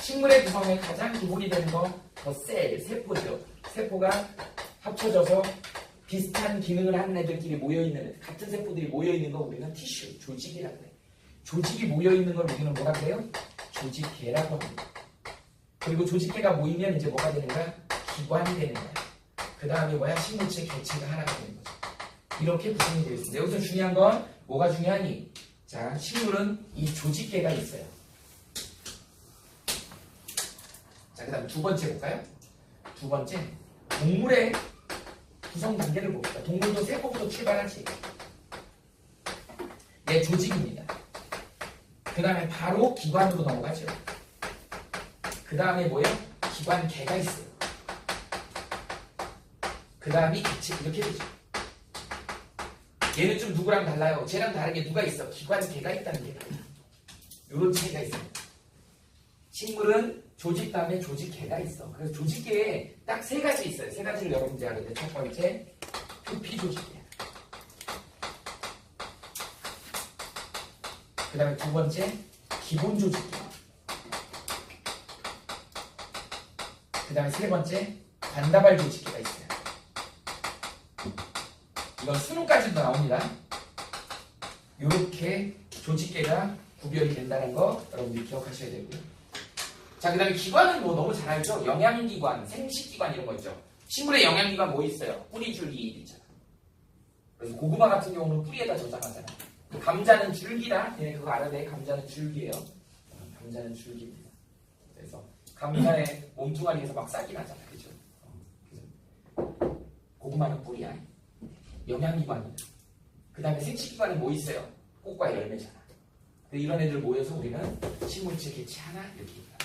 식물의 구성의 가장 기본이 되는 거 셀, 세포죠. 세포가 합쳐져서 비슷한 기능을 하는 애들끼리 모여있는 같은 세포들이 모여있는 거 우리는 티슈, 조직이라고 해요. 조직이 모여있는 걸 우리는 뭐라 그래요? 조직계라고 합니다. 그리고 조직계가 모이면 이제 뭐가 되는 거야? 기관이 되는 거야. 그 다음에 뭐야? 식물체 개체가 하나가 되는 거죠. 이렇게 구성이 되어 있습니다. 여기서 중요한 건 뭐가 중요하니? 자, 식물은 이 조직계가 있어요. 자, 그 다음 두 번째 볼까요? 두 번째, 동물의 구성 단계를 봅시다. 동물도 세포부터 출발하지. 얘 조직입니다. 그 다음에 바로 기관으로 넘어가죠. 그 다음에 뭐예요? 기관계가 있어요. 그 다음이 개체 이렇게 되죠. 얘는 좀 누구랑 달라요? 쟤랑 다르게 누가 있어? 기관계가 있다는 게 이런 차이가 있습니다. 식물은 조직 다음에 조직계가 있어. 그래서 조직계에 딱 세 가지 있어요. 세 가지를 여러분들이 알아야 돼요. 첫 번째, 표피 조직계. 그 다음에 두 번째, 기본 조직계. 그 다음에 세 번째, 관다발 조직계가 있어요. 이건 수능까지도 나옵니다. 이렇게 조직계가 구별이 된다는 거 여러분들이 기억하셔야 되고요. 자, 그 다음에 기관은 뭐 너무 잘 알죠? 영양기관, 생식기관 이런 거 있죠. 식물의 영양기관 뭐 있어요? 뿌리, 줄기 있잖아. 그래서 고구마 같은 경우는 뿌리에다 저장하잖아. 감자는 줄기다. 예, 그거 알아야 돼. 감자는 줄기예요. 감자는 줄기입니다. 그래서 감자의 몸뚱아리에서 막 싹이 나잖아. 그죠? 고구마는 뿌리야. 영양기관이다. 그 다음에 생식기관은 뭐 있어요? 꽃과 열매잖아. 이런 애들 모여서 우리는 식물체 개체 하나 이렇게 있다.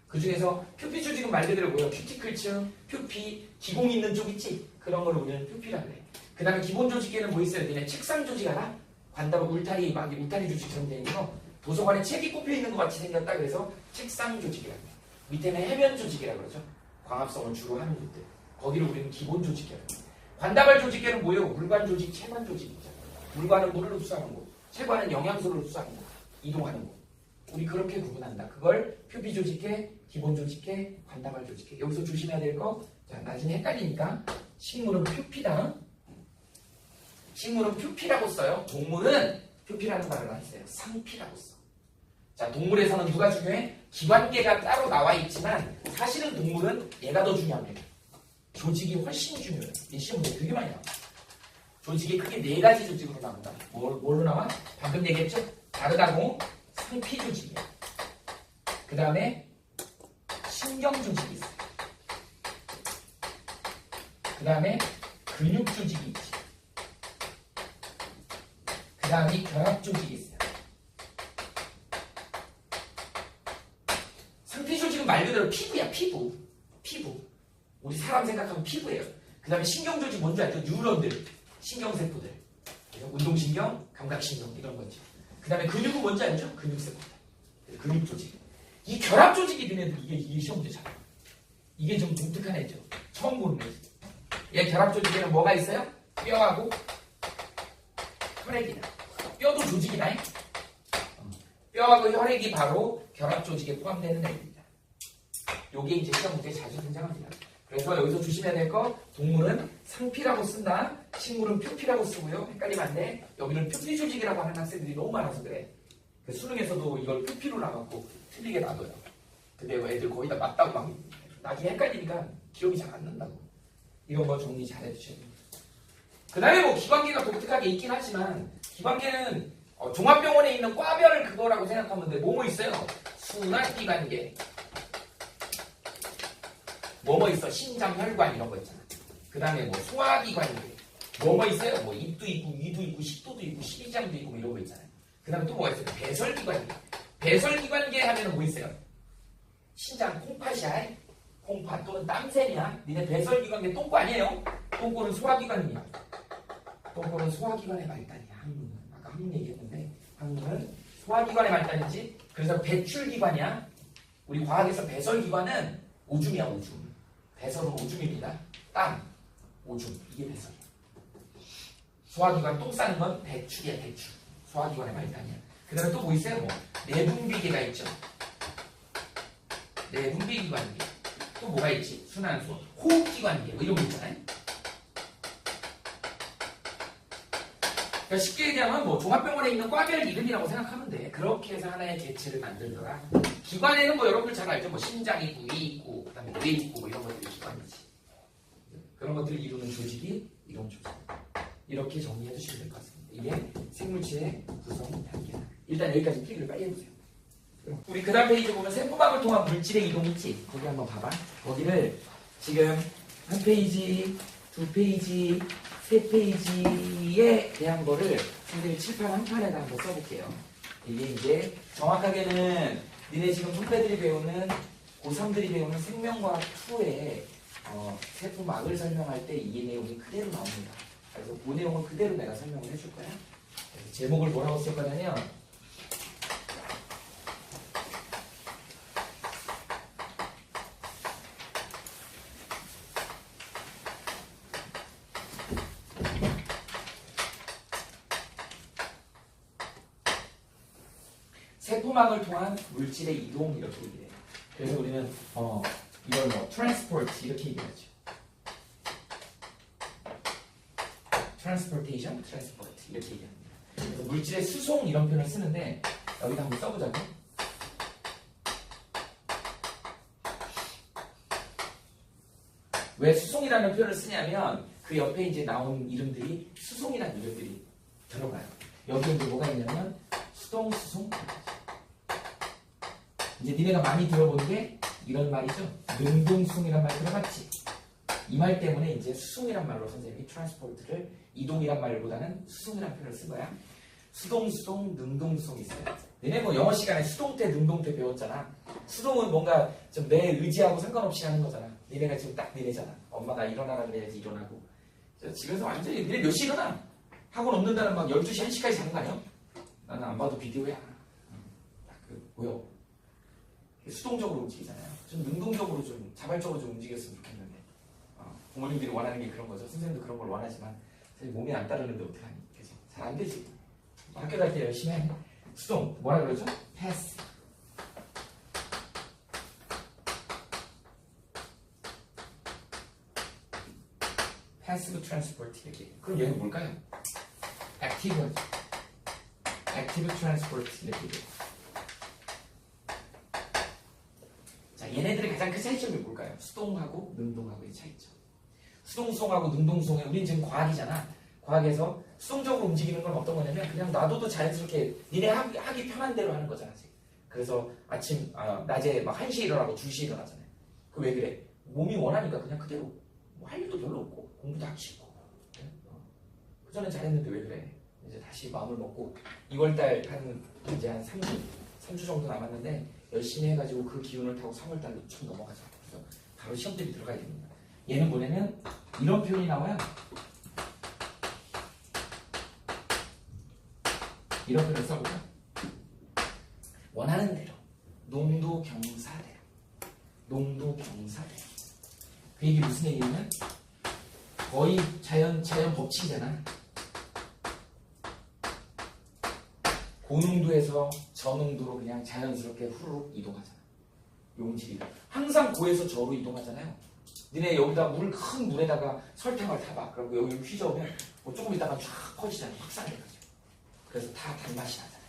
그 중에서 표피 조직은 말 그대로 뭐예요? 큐티클층, 표피, 기공 있는 쪽 있지? 그런 걸 우리는 표피라고 해. 그 다음에 기본 조직에는 뭐 있어요? 그냥 책상 조직 하나? 관다로 울타리, 막 울타리 조직처럼 되어 있는 거. 도서관에 책이 꼽혀 있는 것 같이 생겼다. 그래서 책상 조직이라고 해요. 밑에는 해변 조직이라고 그러죠. 광합성을 주로 하는 것들. 거기를 우리는 기본 조직이라고 해요. 관다발 조직계는 뭐예요? 물관 조직, 체관 조직이죠. 물관은 물을 흡수하는 곳, 체관은 영양소를 흡수하는 곳, 이동하는 곳. 우리 그렇게 구분한다. 그걸 표피 조직계, 기본 조직계, 관다발 조직계. 여기서 조심해야 될 거, 자, 나중에 헷갈리니까 식물은 표피다. 식물은 표피라고 써요. 동물은 표피라는 말을 안 써요. 상피라고 써. 자, 동물에서는 누가 중요해? 기관계가 따로 나와 있지만 사실은 동물은 얘가 더 중요합니다. 조직이 훨씬 중요해요. 이 시험에 되게 많이 나와. 조직이 크게 4가지 조직으로 나온다. 뭘로 나와? 방금 얘기했죠? 다르다고 상피 조직이에요. 그 다음에 신경 조직이 있어요. 그 다음에 근육 조직이 있지. 그 다음에 결합 조직이 있어요. 상피 조직은 말 그대로 피부야, 피부. 우리 사람 생각하면 피부예요. 그 다음에 신경 조직 뭔지 알죠? 뉴런들, 신경세포들. 운동신경, 감각신경 이런 거죠. 그 다음에 근육은 뭔지 알죠? 근육세포들. 근육 조직. 이 결합 조직이 드는 애들 이게 시험 문제 잘. 이게 좀 독특한 애죠. 처음 보는 거지. 얘 결합 조직에는 뭐가 있어요? 뼈하고 혈액이다. 뼈도 조직이다. 뼈하고 혈액이 바로 결합 조직에 포함되는 애입니다. 요게 이제 시험 문제에 자주 등장합니다. 그래서 여기서 조심해야 될 거, 동물은 상피라고 쓴다, 식물은 표피라고 쓰고요. 헷갈리면 안 돼. 여기는 표피 조직이라고 하는 학생들이 너무 많아서 그래. 그 수능에서도 이걸 표피로 나가고 틀리게 놔둬요. 근데 애들 거의 다 맞다고 막 나중에 헷갈리니까 기억이 잘 안 난다고. 이런 거 정리 잘 해주셔야 됩니다. 그 다음에 뭐 기관계가 독특하게 있긴 하지만 기관계는 종합병원에 있는 과별 그거라고 생각하면 돼. 뭐뭐 있어요? 순환기관계. 뭐뭐 있어? 심장, 혈관 이런 거 있잖아. 그 다음에 뭐 소화기관계. 뭐뭐 있어요? 뭐 입도 있고 위도 있고 식도도 있고 식이장도 있고 뭐 이런 거 있잖아요. 그 다음에 또 뭐가 있어요? 배설기관계. 배설기관계 하면은 뭐 있어요? 신장 콩팥이야. 콩팥 또는 땀샘이야. 니네 배설기관계 똥꼬 아니에요? 똥꼬는 소화기관이야. 똥꼬는 소화기관의 말단이야. 항문은. 아까 항문 얘기했는데 항문은 소화기관의 말단이지. 그래서 배출기관이야. 우리 과학에서 배설기관은 오줌이야, 오줌. 배설은 오줌입니다. 땀, 오줌. 이게 배설이야. 소화기관 똥 싸는 건 배출이야, 배출. 소화기관의 말단이야. 그 다음에 또 뭐 있어요? 뭐 내분비계가 있죠. 내분비기관계. 또 뭐가 있지? 순환수. 호흡기관계. 뭐 이런 거 있잖아요. 그러니까 쉽게 얘기하면 뭐 종합병원에 있는 과별 이름이라고 생각하면 돼. 그렇게 해서 하나의 개체를 만들더라. 기관에는 뭐 여러분들 잘 알죠? 뭐 심장이 있고, 위 있고, 그 다음에 뇌 있고, 뭐 이런 것들이 기관이지. 그런 것들을 이루는 조직이 이런 조직. 이렇게 정리해 주시면 될 것 같습니다. 이게 생물체의 구성 단계다. 일단 여기까지 필기를 빨리 해보세요. 우리 그 다음 페이지 보면 세포막을 통한 물질의 이동 있지? 거기 한번 봐봐. 거기를 지금 한 페이지, 두 페이지, 세 페이지에 대한 거를 선생님이 칠판 한 판에다 한번 써볼게요. 이게 이제 정확하게는 니네 지금 선배들이 배우는 고3들이 배우는 생명과학 2에 세포막을 설명할 때 이 내용이 그대로 나옵니다. 그래서 그 내용을 그대로 내가 설명을 해줄 거야. 제목을 뭐라고 쓸 거냐면 세포막을 통한 물질의 이동 이렇게 얘기해요. 그래서 우리는 이걸 뭐 transport 이렇게 얘기하죠. transportation, transport 이렇게 얘기합니다. 그래서 물질의 수송 이런 표현을 쓰는데 여기다 한번 써보자고. 왜 수송이라는 표현을 쓰냐면 그 옆에 이제 나온 이름들이 수송이라는 이름들이 들어가요. 여기 이제 뭐가 있냐면 수동, 수송. 이제 니네가 많이 들어본 게 이런 말이죠. 능동수송이란 말 들어봤지? 이 말 때문에 이제 수송이란 말로 선생님이 트랜스포트를 이동이란 말보다는 수송이란 표현을 쓴 거야. 수동, 수송, 능동수송이 있어요. 니네 뭐 영어 시간에 수동태, 능동태 배웠잖아. 수동은 뭔가 좀 내 의지하고 상관없이 하는 거잖아. 니네가 지금 딱 니네잖아. 엄마 나 일어나라 그래야지 일어나고. 집에서 완전히 니네 몇 시 일어나? 학원 없는다는 막 12시, 1시까지 자는 거 아니야? 나는 안 봐도 비디오야. 딱 보여. 수동적으로 움직이잖아요. 좀 능동적으로 좀 자발적으로 좀 움직였으면 좋겠는데 부모님들이 원하는 게 그런 거죠. 선생님도 그런 걸 원하지만 사실 몸이 안 따르는데 어떡하니? 그죠? 잘 안 되지. 학교 갈 때 열심히 해. 수동 뭐라 그러죠? 패스. 패시브 트랜스포트 이렇게. 그럼 얘는 뭘까요? 액티브 트랜스포트 이렇게. 자, 얘네들의 가장 큰 차이점이 뭘까요? 수동하고 능동하고의 차이점. 수동수동하고 능동수동에 우린 지금 과학이잖아. 과학에서 수동적으로 움직이는 건 어떤 거냐면 그냥 놔둬도 자연스럽게 니네 하기 편한 대로 하는 거잖아. 지금. 그래서 아침 낮에 막 1시에 일어나고 2시에 일어나잖아요. 그 왜 그래? 몸이 원하니까 그냥 그대로 뭐 할 일도 별로 없고 공부도 하기 싫고 그전엔 잘했는데 왜 그래? 이제 다시 마음을 먹고 2월달 이제 한 3주 정도 남았는데 열심히 해가지고 그 기운을 타고 3월달로 쭉 넘어가자. 그래서 바로 시험 대비 들어가야 됩니다. 얘는 뭐냐면 이런 표현이 나와요. 이런 표현을 써보자. 원하는 대로 농도 경사대로 농도 경사대로. 그 얘기 무슨 얘기냐면 거의 자연 법칙이잖아. 고농도에서 저농도로 그냥 자연스럽게 후루룩 이동하잖아. 용질이 항상 고에서 저로 이동하잖아요. 니네 여기다 큰 물에다가 설탕을 타봐. 그리고 여기 휘저으면 뭐 조금 있다가 쫙 퍼지잖아. 확산해가지고. 그래서 다 단맛이 나잖아요.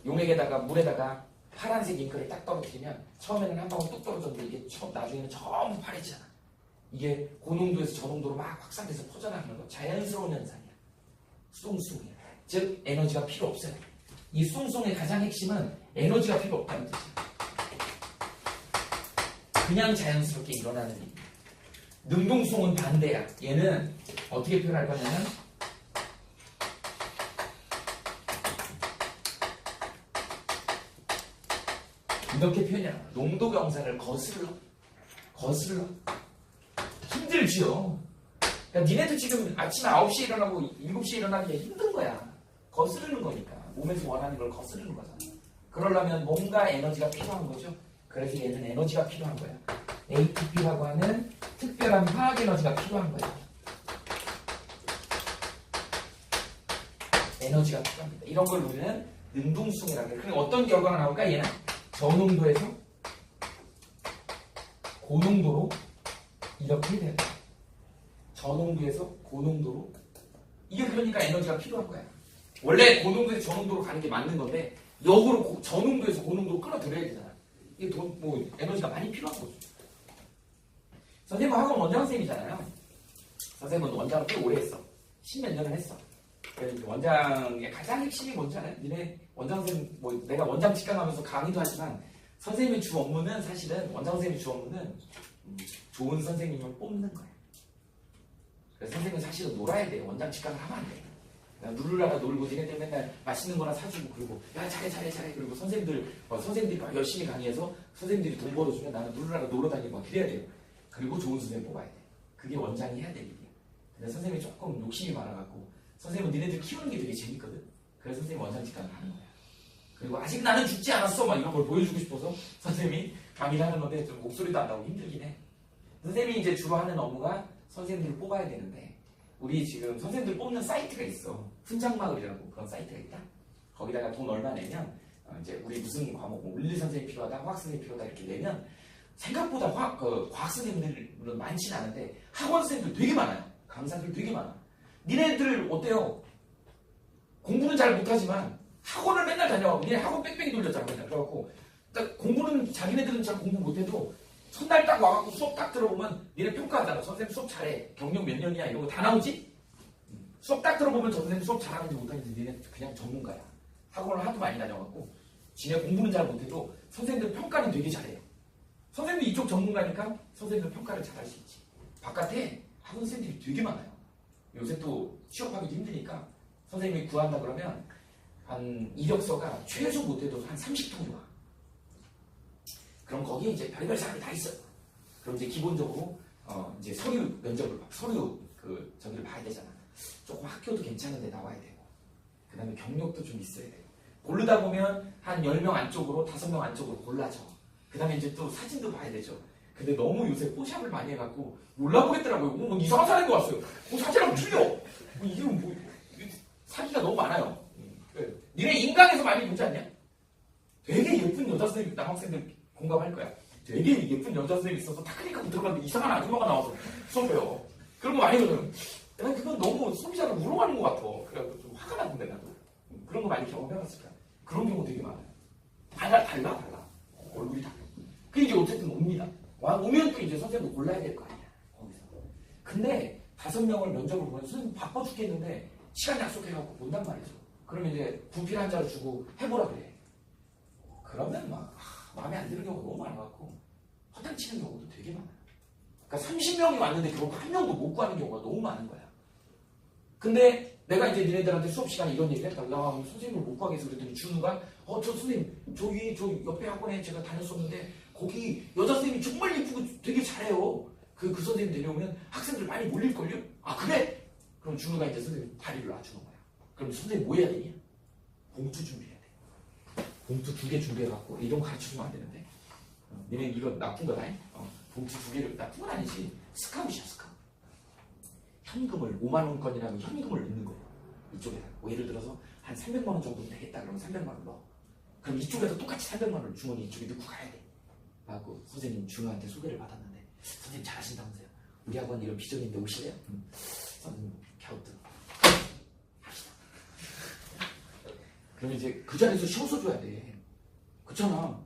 용액에다가 물에다가 파란색 잉크를 딱 떨어뜨리면 처음에는 한 방울 뚝 떨어졌는데 이게 나중에는 전부 파래지잖아. 이게 고농도에서 저농도로 막 확산돼서 퍼져나가는 거 자연스러운 현상이야. 수동수동이야. 즉 에너지가 필요 없어요. 이 수동수동의 가장 핵심은 에너지가 필요 없다는 뜻이야. 그냥 자연스럽게 일어나는 일. 능동수동은 반대야. 얘는 어떻게 표현할 거냐면 이렇게 표현해요. 농도 경사를 거슬러. 힘들지요. 그러니까 니네도 지금 아침 9시에 일어나고 7시에 일어나기 힘든 거야. 거스르는 거니까. 몸에서 원하는 걸 거스르는 거잖아. 그러려면 뭔가 에너지가 필요한 거죠. 그래서 얘는 에너지가 필요한 거야. ATP라고 하는 특별한 화학 에너지가 필요한 거야. 에너지가 필요합니다. 이런 걸 우리는 능동수동이라고 해요. 그럼 어떤 결과가 나올까? 얘는 저농도에서 고농도로 이렇게 돼요. 저농도에서 고농도로. 이게 그러니까 에너지가 필요한 거야. 원래 고농도에서 저농도로 가는 게 맞는 건데 역으로 저농도에서 고농도로 끌어들여야 되잖아. 이게 뭐 에너지가 많이 필요한 거죠. 선생님은 학원 원장선생님이잖아요. 선생님은 원장을 꽤 오래 했어. 10몇 년을 했어. 그래서 원장의 가장 핵심이 뭔지 알아요? 니네 원장선생님, 뭐 내가 원장 직강하면서 강의도 하지만 선생님의 주 업무는 사실은 원장 선생님의 주 업무는 좋은 선생님을 뽑는 거예요. 그래서 선생님은 사실은 놀아야 돼요. 원장 직강을 하면 안 돼요. 누르라가 놀고 니네들 맨날 맛있는 거나 사주고 그리고 야 잘해 그리고 선생님들이 막 열심히 강의해서 선생님들이 돈 벌어주면 나는 누르라가 놀러 다니고 막 그래야 돼요. 그리고 좋은 선생님 뽑아야 돼. 그게 원장이 해야 될 일이에요. 근데 선생님이 조금 욕심이 많아갖고 선생님은 니네들 키우는 게 되게 재밌거든. 그래서 선생님 원장 직강을 하는 거야. 그리고 아직 나는 죽지 않았어 막 이런 걸 보여주고 싶어서 선생님이 강의를 하는 건데 좀 목소리도 안 나오고 힘들긴 해. 선생님이 이제 주로 하는 업무가 선생님들을 뽑아야 되는데 우리 지금 선생님들 뽑는 사이트가 있어. 훈장마을이라고 그런 사이트가 있다. 거기다가 돈 얼마 내면 이제 우리 무슨 과목 뭐 물리 선생님이 필요하다, 화학 선생님이 필요하다 이렇게 내면 생각보다 과학 선생님들은 많지는 않은데 학원 선생님들 되게 많아요. 강사들 되게 많아. 니네들 어때요? 공부는 잘 못하지만 학원을 맨날 다녀가고 니네 학원 뺑뺑이 돌렸잖아. 맨날. 그래갖고 공부는 자기네들은 잘 공부 못해도 첫날 딱 와갖고 수업 딱 들어보면 니네 평가하잖아. 선생님 수업 잘해. 경력 몇 년이야 이런 거 다 나오지? 수업 딱 들어보면 저 선생님 수업 잘하는지 못하는지 니네 그냥 전문가야. 학원을 하도 많이 다녀갖고 지네 공부는 잘 못해도 선생님들 평가는 되게 잘해요. 선생님이 이쪽 전문가니까 선생님들 평가를 잘할 수 있지. 바깥에 학원 선생님들이 되게 많아요. 요새 또 취업하기도 힘드니까 선생님이 구한다 그러면 한 이력서가 최소 못해도 한 30통이 와. 그럼 거기에 이제 별의별 사람이 다 있어요. 그럼 이제 기본적으로 이제 서류 면접을 저기를 봐야 되잖아. 조금 학교도 괜찮은데 나와야 되고 그 다음에 경력도 좀 있어야 되고 고르다 보면 한 10명 안쪽으로 5명 안쪽으로 골라져. 그 다음에 이제 또 사진도 봐야 되죠. 근데 너무 요새 포샵을 많이 해갖고 몰라보겠더라고요. 뭐 이상한 사람이 왔어요. 사진하고 틀려. 이게 뭐 사기가 너무 많아요. 니네 인강에서 많이 보지 않냐? 되게 예쁜 여자 선생님, 남학생들 공감할 거야. 되게 예쁜 여자 선생님이 있어서 타크니까 들어갔는데 이상한 아줌마가 나와서 수업해요. 그런 거 많이 보면 난 그건 너무 소비자를 우롱하는 것 같아. 그래갖고 좀 화가 났는데 나도. 그런 거 많이 경험해봤을 거야. 그런 경우 되게 많아요. 달라. 얼굴이 달라. 그 이제 어쨌든 옵니다. 오면 또 이제 선생님도 골라야 될 거 아니야. 거기서. 근데 5명을 면접을 보면 선생님 바빠 죽겠는데 시간 약속해갖고 본단 말이죠. 그러면 이제 분필 한 자루 주고 해보라 그래. 그러면 막 마음에 안 드는 경우가 너무 많아갖고 허탕 치는 경우도 되게 많아요. 그러니까 30명이 왔는데 결국 한 명도 못 구하는 경우가 너무 많은 거야. 근데 내가 이제 니네들한테 수업 시간에 이런 얘기를 했다. 야, 선생님을 못 구하겠어. 그랬더니 준우가 저 선생님 저 옆에 학원에 제가 다녔었는데 거기 여자 선생님이 정말 예쁘고 되게 잘해요. 그 선생님 데려오면 학생들 많이 몰릴걸요? 아 그래? 그럼 준우가 이제 선생님 다리를 놔주는 거야. 그럼 선생님 뭐 해야 되냐? 봉투 준비해야 돼. 봉투 2개 준비해갖고 이런 거 가르쳐주면 안 되는데 니네 이거 나쁜 거다. 봉투 2개를 나쁜 건 아니지. 스카웃이야 스카웃. 현금을 5만원권이라면 현금을 넣는 거예요. 이쪽에다. 뭐 예를 들어서 한 300만원 정도 되겠다 그러면 300만원 넣어. 그럼 이쪽에서 똑같이 300만원을 주머니 이쪽에 넣고 가야 돼. 하고 선생님 준우한테 소개를 받았는데 선생님 잘하신다면서요. 우리 학원 이런 비전인데 오실래요? 선생님 갸우뚱 합시다. 그러면 이제 그 자리에서 쉬어서 줘야 돼. 그렇잖아.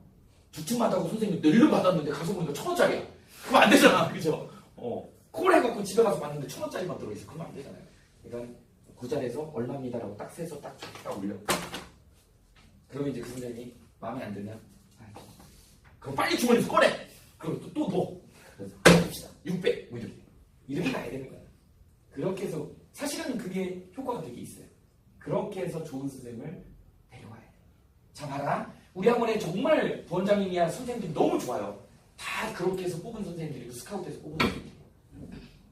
두툼하다고 선생님 낼려 받았는데 가서 보니까 1,000원짜리야. 그럼 안 되잖아. 그죠? 콜 해갖고 집에 가서 봤는데 1,000원짜리만 들어있어. 그러면 안 되잖아요. 그러니까 그 자리에서 얼마입니다라고 딱 세서 딱 올려. 그러면 이제 그 선생님이 마음에 안 들면 그럼 빨리 주머니에서 꺼내. 그럼 또 넣어. 그래서 합시다. 600 뭐 이렇게 가야 되는 거야. 그렇게 해서 사실은 그게 효과가 되게 있어요. 그렇게 해서 좋은 선생님을 데려와야 돼. 자 봐라. 우리 학원에 정말 부원장님이야 선생님들이 너무 좋아요. 다 그렇게 해서 뽑은 선생님들이고 스카우트에서 뽑은 선생님들이에요.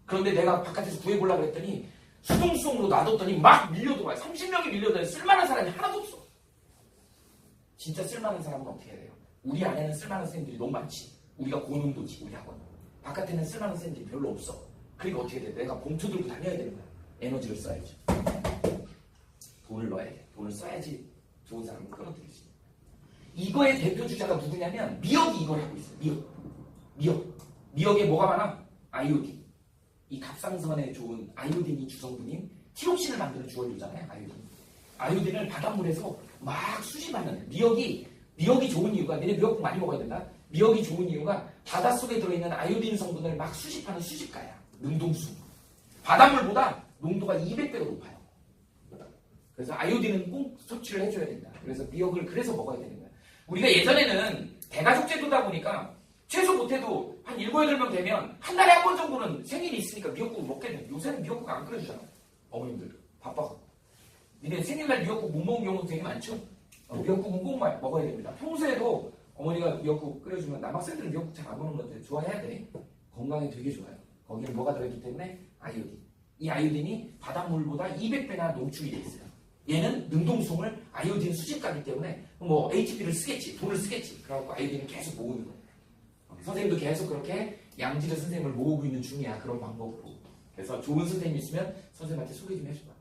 그런데 내가 바깥에서 구해보려고 했더니 수동수동으로 놔뒀더니 막 밀려들어와요. 30명이 밀려들어요. 쓸만한 사람이 하나도 없어. 진짜 쓸만한 사람은 어떻게 해야 돼요? 우리 안에는 쓸만한 선생님들이 너무 많지. 우리가 고능도지 우리 학원. 바깥에는 쓸만한 선생님들이 별로 없어. 그러니까 어떻게 돼? 내가 봉투 들고 다녀야 되는 거야. 에너지를 써야지. 돈을 넣어야 돼. 돈을 써야지 좋은 사람을 끌어들이지. 이거의 대표 주자가 누구냐면 미역이 이걸 하고 있어요. 미역에 뭐가 많아? 아이오딘. 이 갑상선에 좋은 아이오딘이 주성분인 티록신을 만드는 주원료잖아요. 아이오딘을 바닷물에서 막 수집하는 미역이 좋은 이유가 니네 미역국 많이 먹어야 된다. 미역이 좋은 이유가 바닷속에 들어있는 아이오딘 성분을 막 수집하는 수집가야. 능동수. 바닷물보다 농도가 200배가 높아요. 그래서 아이오딘은 꼭 섭취를 해줘야 된다. 그래서 미역을 그래서 먹어야 되는 거야. 우리가 예전에는 대가족 제도다 보니까 최소 못해도 한 7, 8명 되면 한 달에 한 번 정도는 생일이 있으니까 미역국을 먹게 돼. 요새는 미역국 안 끓여주잖아. 어머님들 바빠서. 니네 생일날 미역국 못 먹은 경우도 되게 많죠? 미역국은 꼭 먹어야 됩니다. 평소에도 어머니가 미역국 끓여주면 남학생들은 미역국 잘 안 먹는 건데 좋아해야 돼. 건강에 되게 좋아요. 거기는 뭐가 들어있기 때문에 아이오딘. 이 아이오딘이 바닷물보다 200배나 농축이 돼 있어요. 얘는 능동성을 아이오딘 수집가기 때문에 뭐 ATP를 쓰겠지, 돈을 쓰겠지. 그래갖고 아이오딘을 계속 모으는 거예요. 선생님도 계속 그렇게 양질의 선생님을 모으고 있는 중이야. 그런 방법으로. 그래서 좋은 선생님이 있으면 선생님한테 소개 좀 해줘봐.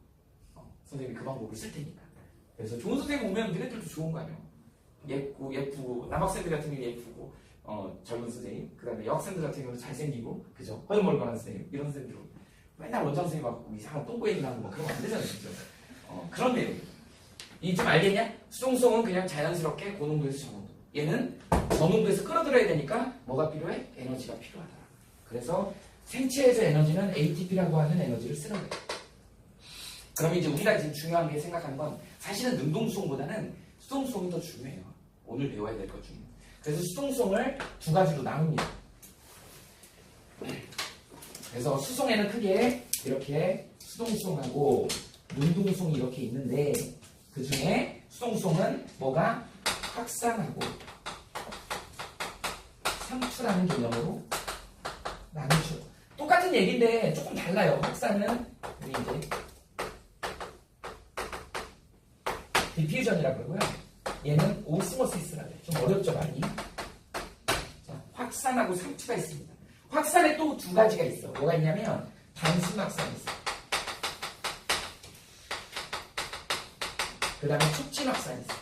선생님이 그 방법을 쓸 테니까. 그래서 좋은 선생님 오면 너네들도 좋은 거 아니에요. 예쁘고 남학생들 같은 경우 예쁘고 젊은 선생님, 그 다음에 여학생들 같은 경우는 잘생기고 그죠? 허여멀건한 선생님, 이런 선생님들 맨날 원장 선생님하고 이상한 똥꼬얘기 나는 거 그런 거 안 되잖아요. 진짜. 그런 내용. 이 좀 알겠냐? 수동성은 그냥 자연스럽게 고농도에서 저농도. 얘는 저농도에서 끌어들여야 되니까 뭐가 필요해? 에너지가 필요하더라. 그래서 생체에서 에너지는 ATP라고 하는 에너지를 쓰는 거예요. 그럼 이제 우리가 지금 중요한 게 생각하는 건 사실은 능동수송보다는 수동수송이 더 중요해요. 오늘 배워야 될 것 중에. 그래서 수동수송을 2가지로 나눕니다. 그래서 수송에는 크게 이렇게 수동수송하고 능동수송이 이렇게 있는데 그 중에 수동수송은 뭐가 확산하고 상추라는 개념으로 나누죠. 똑같은 얘기인데 조금 달라요. 확산은 우리 이제 디퓨전이라고 그러고요. 얘는 오스모시스라고 해요. 좀 어렵죠 많이. 자, 확산하고 상추가 있습니다. 확산에 또 2가지가 있어. 뭐가 있냐면 단순 확산이 있어. 그 다음에 촉진 확산이 있어.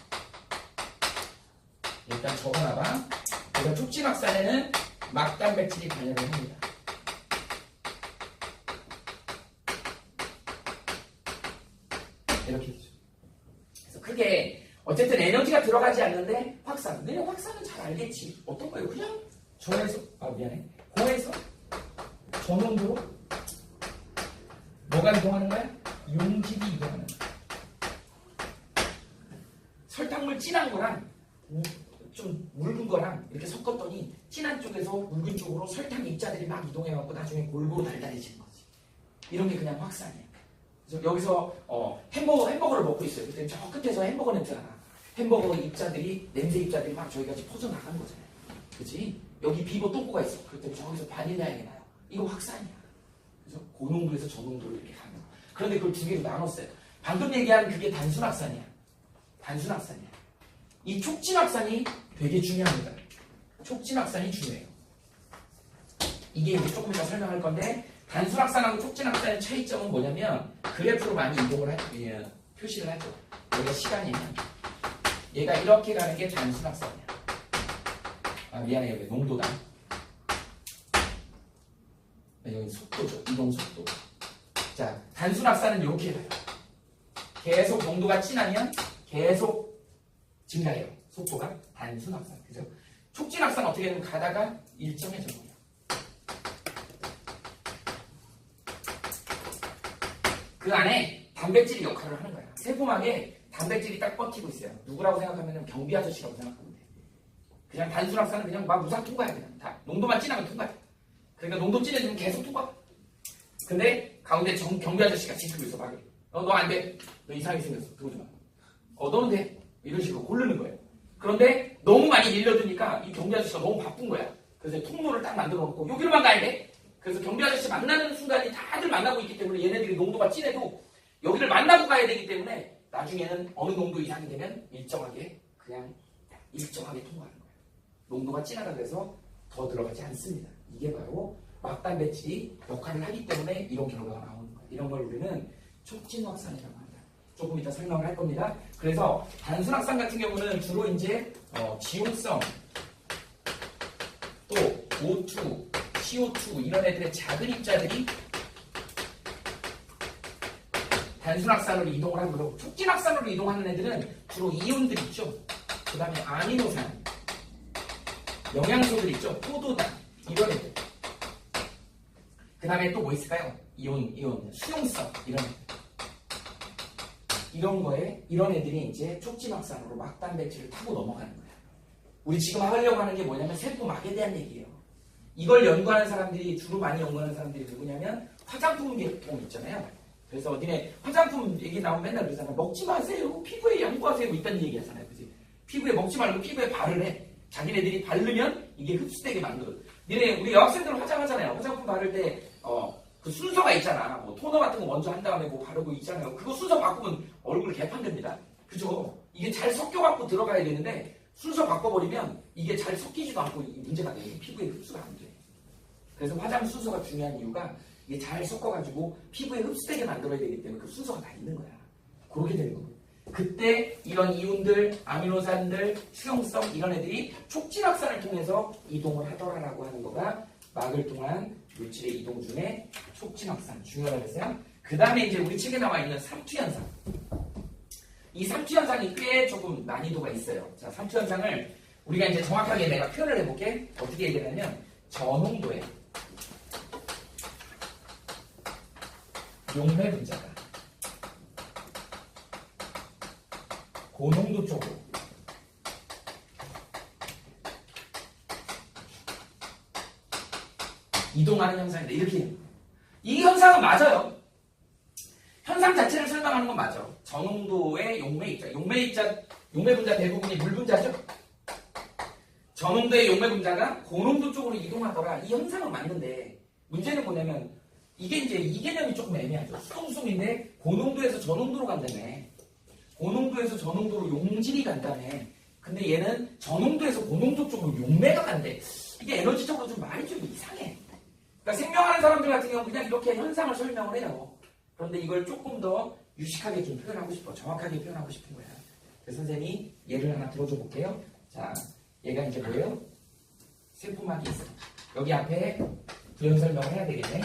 일단 적어놔봐. 그래서 촉진 확산에는 막단백질이 관여를 합니다. 이렇게 되죠. 그래서 크게 어쨌든 에너지가 들어가지 않는데 확산. 내 확산은 잘 알겠지. 어떤 거예요? 그냥 저에서 고에서 저농도로 뭐가 이동하는 거야? 용질이 이동하는 거야. 설탕물 진한 거랑 좀 묽은 거랑 이렇게 섞었더니 진한 쪽에서 묽은 쪽으로 설탕 입자들이 막 이동해갖고 나중에 골고루 달달해지는 거지. 이런 게 그냥 확산이야. 그래서 여기서 햄버거를 먹고 있어요. 그때 저 끝에서 햄버거 냄새가 나. 햄버거 입자들이 냄새 입자들이 막 저기까지 퍼져나가는 거잖아요. 그치? 여기 비버 똥꼬가 있어. 그랬더니 저기서 바닐라 향이 나요. 이거 확산이야. 그래서 고농도에서 저농도로 이렇게 가는 거. 그런데 그걸 두 개로 나눴어요. 방금 얘기한 그게 단순 확산이야. 단순 확산이야. 이 촉진 확산이 되게 중요합니다. 촉진 확산이 중요해요. 이게 이제 조금 이따 설명할 건데 단순 확산하고 촉진 확산의 차이점은 뭐냐면 그래프로 많이 이동을 표시를 하죠. 여기가 시간이면 얘가 이렇게 가는 게 단순 확산이야. 아 미안해 여기 농도다. 여기 속도죠. 이동 속도. 자 단순 확산은 이렇게 가요. 계속 농도가 진하면 계속 증가해요. 속도가 단순 확산. 그죠? 촉진 확산 어떻게 되면 가다가 일정해져 버려요. 그 안에 단백질이 역할을 하는 거야. 세포막에 단백질이 딱 버티고 있어요. 누구라고 생각하면 경비 아저씨라고 생각하면 돼. 그냥 단순 확산은 그냥 막 무상 통과야. 그냥 다 농도만 진하면 통과해. 그러니까 농도 진해지면 계속 통과. 근데 가운데 경비 아저씨가 지키고 있어. 막에. 너 안 돼. 너 이상하게 생겼어. 들어오지 마. 너는 돼. 이런 식으로 고르는 거예요. 그런데 너무 많이 밀려드니까 이 경비 아저씨가 너무 바쁜 거야. 그래서 통로를 딱 만들어 놓고 여기로만 가야 돼. 그래서 경비 아저씨 만나는 순간이 다들 만나고 있기 때문에 얘네들이 농도가 진해도 여기를 만나고 가야 되기 때문에 나중에는 어느 농도 이상이 되면 일정하게 통과하는 거예요. 농도가 진하다 그래서 더 들어가지 않습니다. 이게 바로 막단백질이 역할을 하기 때문에 이런 결과가 나오는 거예요. 이런 걸 우리는 촉진 확산이라고 합니다. 조금 이따 설명을 할 겁니다. 그래서 단순 확산 같은 경우는 주로 이제 지용성 또 O2, CO2 이런 애들의 작은 입자들이 단순 확산으로 이동을 하고 촉진 확산으로 이동하는 애들은 주로 이온들 있죠. 그 다음에 아미노산, 영양소들 있죠. 포도당 이런 애들. 그 다음에 또 뭐 있을까요? 이온, 수용성 이런 애들. 이런 애들이 이제 촉진 확산으로 막단백질을 타고 넘어가는 거야. 우리 지금 하려고 하는 게 뭐냐면 세포막에 대한 얘기예요. 이걸 연구하는 사람들이 주로 많이 연구하는 사람들이 누구냐면 화장품 계통 있잖아요. 그래서 니네 화장품 얘기 나오면 맨날 그러잖아. 먹지 마세요. 피부에 양보하세요. 뭐 이딴 얘기 하잖아요. 그치? 피부에 먹지 말고 피부에 바르래. 자기네들이 바르면 이게 흡수되게 만들어. 니네 우리 여학생들 화장하잖아요. 화장품 바를 때 그 순서가 있잖아. 뭐 토너 같은 거 먼저 한 다음에 뭐 바르고 있잖아요. 그거 순서 바꾸면 얼굴 개판됩니다. 그죠? 이게 잘 섞여갖고 들어가야 되는데 순서 바꿔버리면 이게 잘 섞이지도 않고 문제가 돼요. 피부에 흡수가 안 돼. 그래서 화장 순서가 중요한 이유가 이게 잘 섞어가지고 피부에 흡수되게 만들어야 되기 때문에 그 순서가 다 있는 거야. 그렇게 되는 거예요. 그때 이런 이온들, 아미노산들, 수용성 이런 애들이 촉진 확산을 통해서 이동을 하더라라고 하는 거가 막을 통한 물질의 이동 중에 촉진 확산 중요하다고 했어요. 그 다음에 이제 우리 책에 나와 있는 삼투 현상. 이 삼투 현상이 꽤 조금 난이도가 있어요. 자, 삼투 현상을 우리가 이제 정확하게 내가 표현을 해볼게. 어떻게 얘기하냐면 저농도의 용매 분자가 고농도 쪽으로 이동하는 현상인데 이렇게 이 현상은 맞아요. 현상 자체를 설명하는 건 맞아. 저농도의 용매 입자. 용매 분자 대부분이 물 분자죠. 저농도의 용매 분자가 고농도 쪽으로 이동하더라. 이 현상은 맞는데 문제는 뭐냐면 이게 이제 이 개념이 조금 애매하죠. 수동수인데 고농도에서 저농도로 간다며. 고농도에서 저농도로 용질이 간다며. 근데 얘는 저농도에서 고농도 쪽으로 용매가 간대. 이게 에너지적으로 좀 말이 좀 이상해. 그러니까 생명하는 사람들 같은 경우는 그냥 이렇게 현상을 설명을 해요. 그런데 이걸 조금 더 유식하게 좀 표현하고 싶어. 정확하게 표현하고 싶은 거야. 그래서 선생님이 예를 하나 들어줘 볼게요. 자, 얘가 이제 뭐예요? 세포막이 있어. 여기 앞에 부연 설명을 해야 되겠네.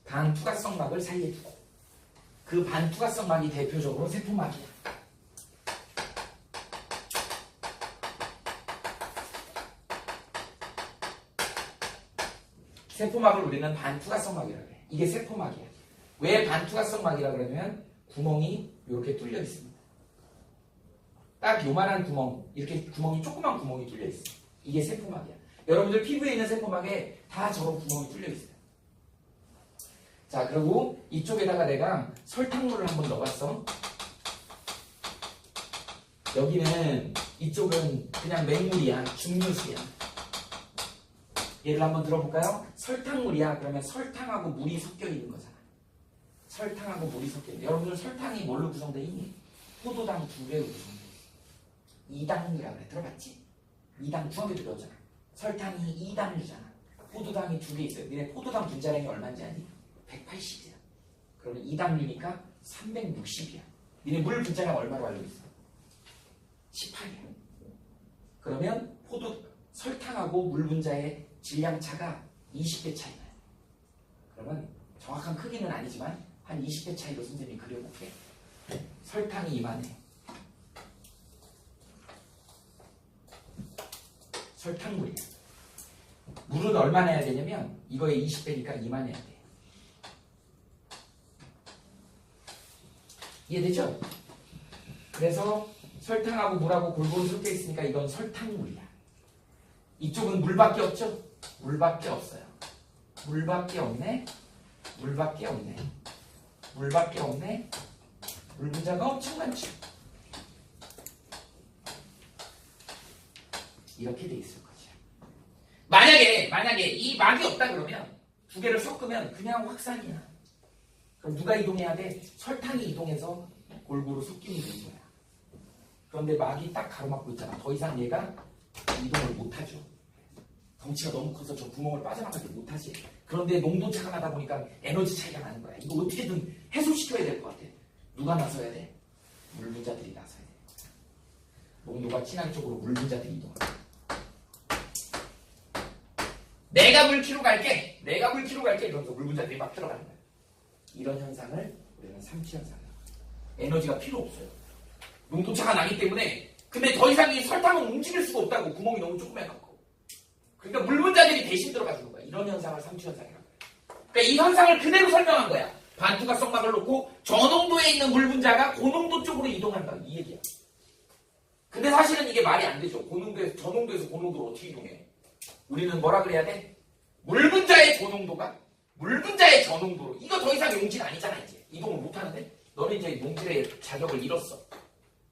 반투과성막을 사이에 두고 그 반투과성막이 대표적으로 세포막이야. 세포막을 우리는 반투과성막이라고 해. 이게 세포막이야. 왜 반투과성막이라 그러냐면 구멍이 이렇게 뚫려 있습니다. 딱 요만한 구멍, 이렇게 구멍이 조그만 구멍이 뚫려 있어. 이게 세포막이야. 여러분들 피부에 있는 세포막에 다 저런 구멍이 뚫려 있어요. 자, 그리고 이쪽에다가 내가 설탕물을 한번 넣어봤어. 여기는 이쪽은 그냥 맹물이야. 중류수야. 얘를 한번 들어볼까요? 설탕물이야. 그러면 설탕하고 물이 섞여 있는 거잖아. 설탕하고 물이 섞여 있는. 여러분들 설탕이 뭘로 구성되어 있니? 포도당 2배로 구성되어 있어. 2당류라고 그래. 들어봤지? 2당 중학교 때 배웠잖아. 설탕이 2당류잖아. 포도당이 2개 있어요. 니네 포도당 분자량이 얼마인지 아니? 180이야. 그러면 2당류니까 360이야. 니네 물 분자량 얼마로 알고 있어? 18이야. 그러면 설탕하고 물 분자의 질량 차가 20배 차이 나요. 그러면 정확한 크기는 아니지만 한 20배 차이로 선생님이 그려볼게. 설탕이 이만해. 설탕물이야. 물은 얼마나 해야 되냐면 이거의 20배니까 이만해야 돼. 이해되죠? 그래서 설탕하고 물하고 골고루 섞여 있으니까 이건 설탕물이야. 이쪽은 물밖에 없죠? 물밖에 없어요. 물밖에 없네. 물밖에 없네. 물밖에 없네. 물 분자가 엄청 많죠. 이렇게 돼 있을 거죠. 만약에 이 막이 없다 그러면 두 개를 섞으면 그냥 확산이야. 그럼 누가 이동해야 돼? 설탕이 이동해서 골고루 섞이면 되는 거야. 그런데 막이 딱 가로막고 있잖아. 더 이상 얘가 이동을 못하죠. 덩치가 너무 커서 저 구멍을 빠져나가지 못하지. 그런데 농도 차가 나다 보니까 에너지 차이가 나는 거야. 이거 어떻게든 해소시켜야 될 것 같아. 누가 나서야 돼? 물 분자들이 나서야 돼. 농도가 진한 쪽으로 물 분자들이 이동한다. 내가 물 키로 갈게. 이러면서 물 분자들이 막 들어가는 거야. 이런 현상을 우리는 삼치 현상이라고 해요. 에너지가 필요 없어요. 농도차가 나기 때문에. 근데 더 이상 이 설탕은 움직일 수가 없다고. 구멍이 너무 조그매갖고. 그러니까 물 분자들이 대신 들어가 주는 거야. 이런 현상을 삼치 현상이라고 해요. 그러니까 이 현상을 그대로 설명한 거야. 반투과성막을 놓고 저농도에 있는 물 분자가 고농도 쪽으로 이동한다. 이 얘기야. 근데 사실은 이게 말이 안 되죠. 저농도에서 고농도로 어떻게 이동해? 우리는 뭐라 그래야 돼? 물 분자의 저농도가 물 분자의 저농도로. 이거 더 이상 용질 아니잖아. 이제 이동을 못 하는데 너는 이제 용질의 자격을 잃었어.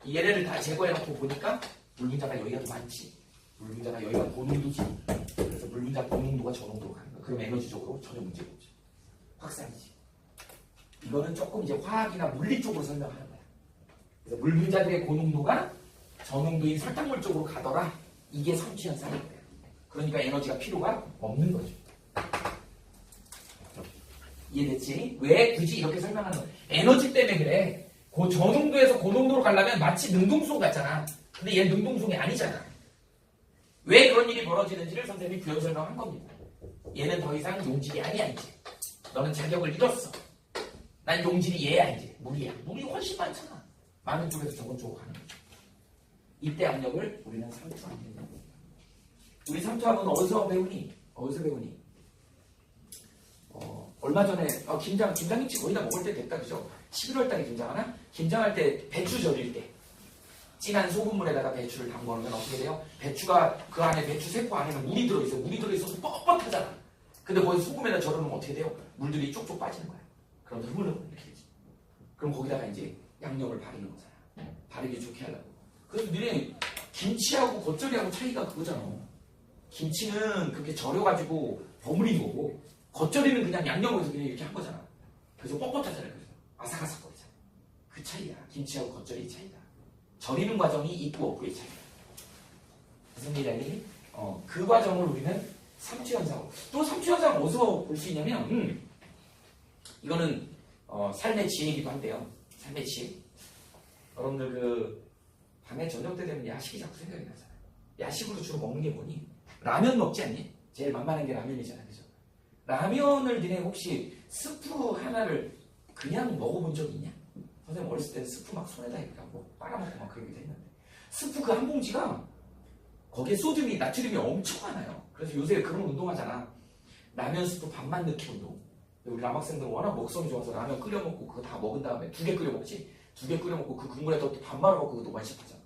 얘네를 다 제거해놓고 보니까 물 분자가 여기가 더 많지. 물 분자가 여기가 고농도지. 그래서 물 분자 고농도가 저농도로 가는 거야. 그럼 에너지적으로 전혀 문제가 없죠. 확산이지. 이거는 조금 이제 화학이나 물리 쪽으로 설명하는 거야. 그래서 물 분자들의 고농도가 저농도인 설탕물 쪽으로 가더라. 이게 삼치 현상인 거야. 그러니까 에너지가 필요가 없는 거죠. 이해됐지? 왜 굳이 이렇게 설명하는 거야? 에너지 때문에 그래. 저농도에서 고농도로 가려면 마치 능동송 같잖아. 근데 얘는 능동송이 아니잖아. 왜 그런 일이 벌어지는지를 선생님이 부연 설명한 겁니다. 얘는 더 이상 용질이 아니야 이제. 너는 자격을 잃었어. 난 용질이 얘야 이제. 물이야. 물이 훨씬 많잖아. 많은 쪽에서 적은 쪽으로 가는 거죠. 이때 압력을 우리는 삼투압이라고 합니다. 우리 삼투압은 어디서 배우니? 얼마 전에 김장김치 거의 다 먹을 때 됐다 그죠? 11월 달에 김장하나? 김장할 때 배추 절일 때 진한 소금물에다가 배추를 담궈놓으면 어떻게 돼요? 배추가 그 안에 배추 세포 안에는 물이 들어있어요. 물이 들어있어서 뻣뻣하잖아. 근데 거기 소금에다 절여놓으면 어떻게 돼요? 물들이 쪽쪽 빠지는 거야. 그럼 흐물흐물 이렇게 되지. 그럼 거기다가 이제 양념을 바르는 거잖아. 바르기 좋게 하려고. 그래서 니네 김치하고 겉절이하고 차이가 그거잖아. 김치는 그렇게 절여가지고 버무린 거고 겉절이는 그냥 양념을 해서 그냥 이렇게 한 거잖아. 그래서 뻣뻣하잖아요. 그래서 아삭아삭거리잖아. 그 차이야. 김치하고 겉절이의 차이다. 절이는 과정이 있고 없고의 차이다. 무슨 얘기냐면 그 과정을 우리는 삼투현상으로. 또 삼투현상 어디서 볼 수 있냐면 이거는 삶의 지혜이기도 한데요. 삶의 지혜. 여러분들 그 밤에 저녁 때 되면 야식이 자꾸 생각이 나잖아요. 야식으로 주로 먹는 게 뭐니? 라면 먹지 않니? 제일 만만한 게 라면이잖아. 그죠? 라면을 니네 혹시 스프 하나를 그냥 먹어본 적 있냐? 선생님 어렸을 때 스프 막 손에다 이렇게 하고 빨아먹고 막 그러기도 했는데 스프 그 한 봉지가 거기에 소듐이 나트륨이 엄청 많아요. 그래서 요새 그런 운동하잖아. 라면 스프 반만 넣기 운동. 우리 남학생들은 워낙 먹성이 좋아서 라면 끓여 먹고 그거 다 먹은 다음에 2개 끓여 먹지. 2개 끓여 먹고 그 국물에다 또 밥 말아 먹고 그것도 완식하잖아.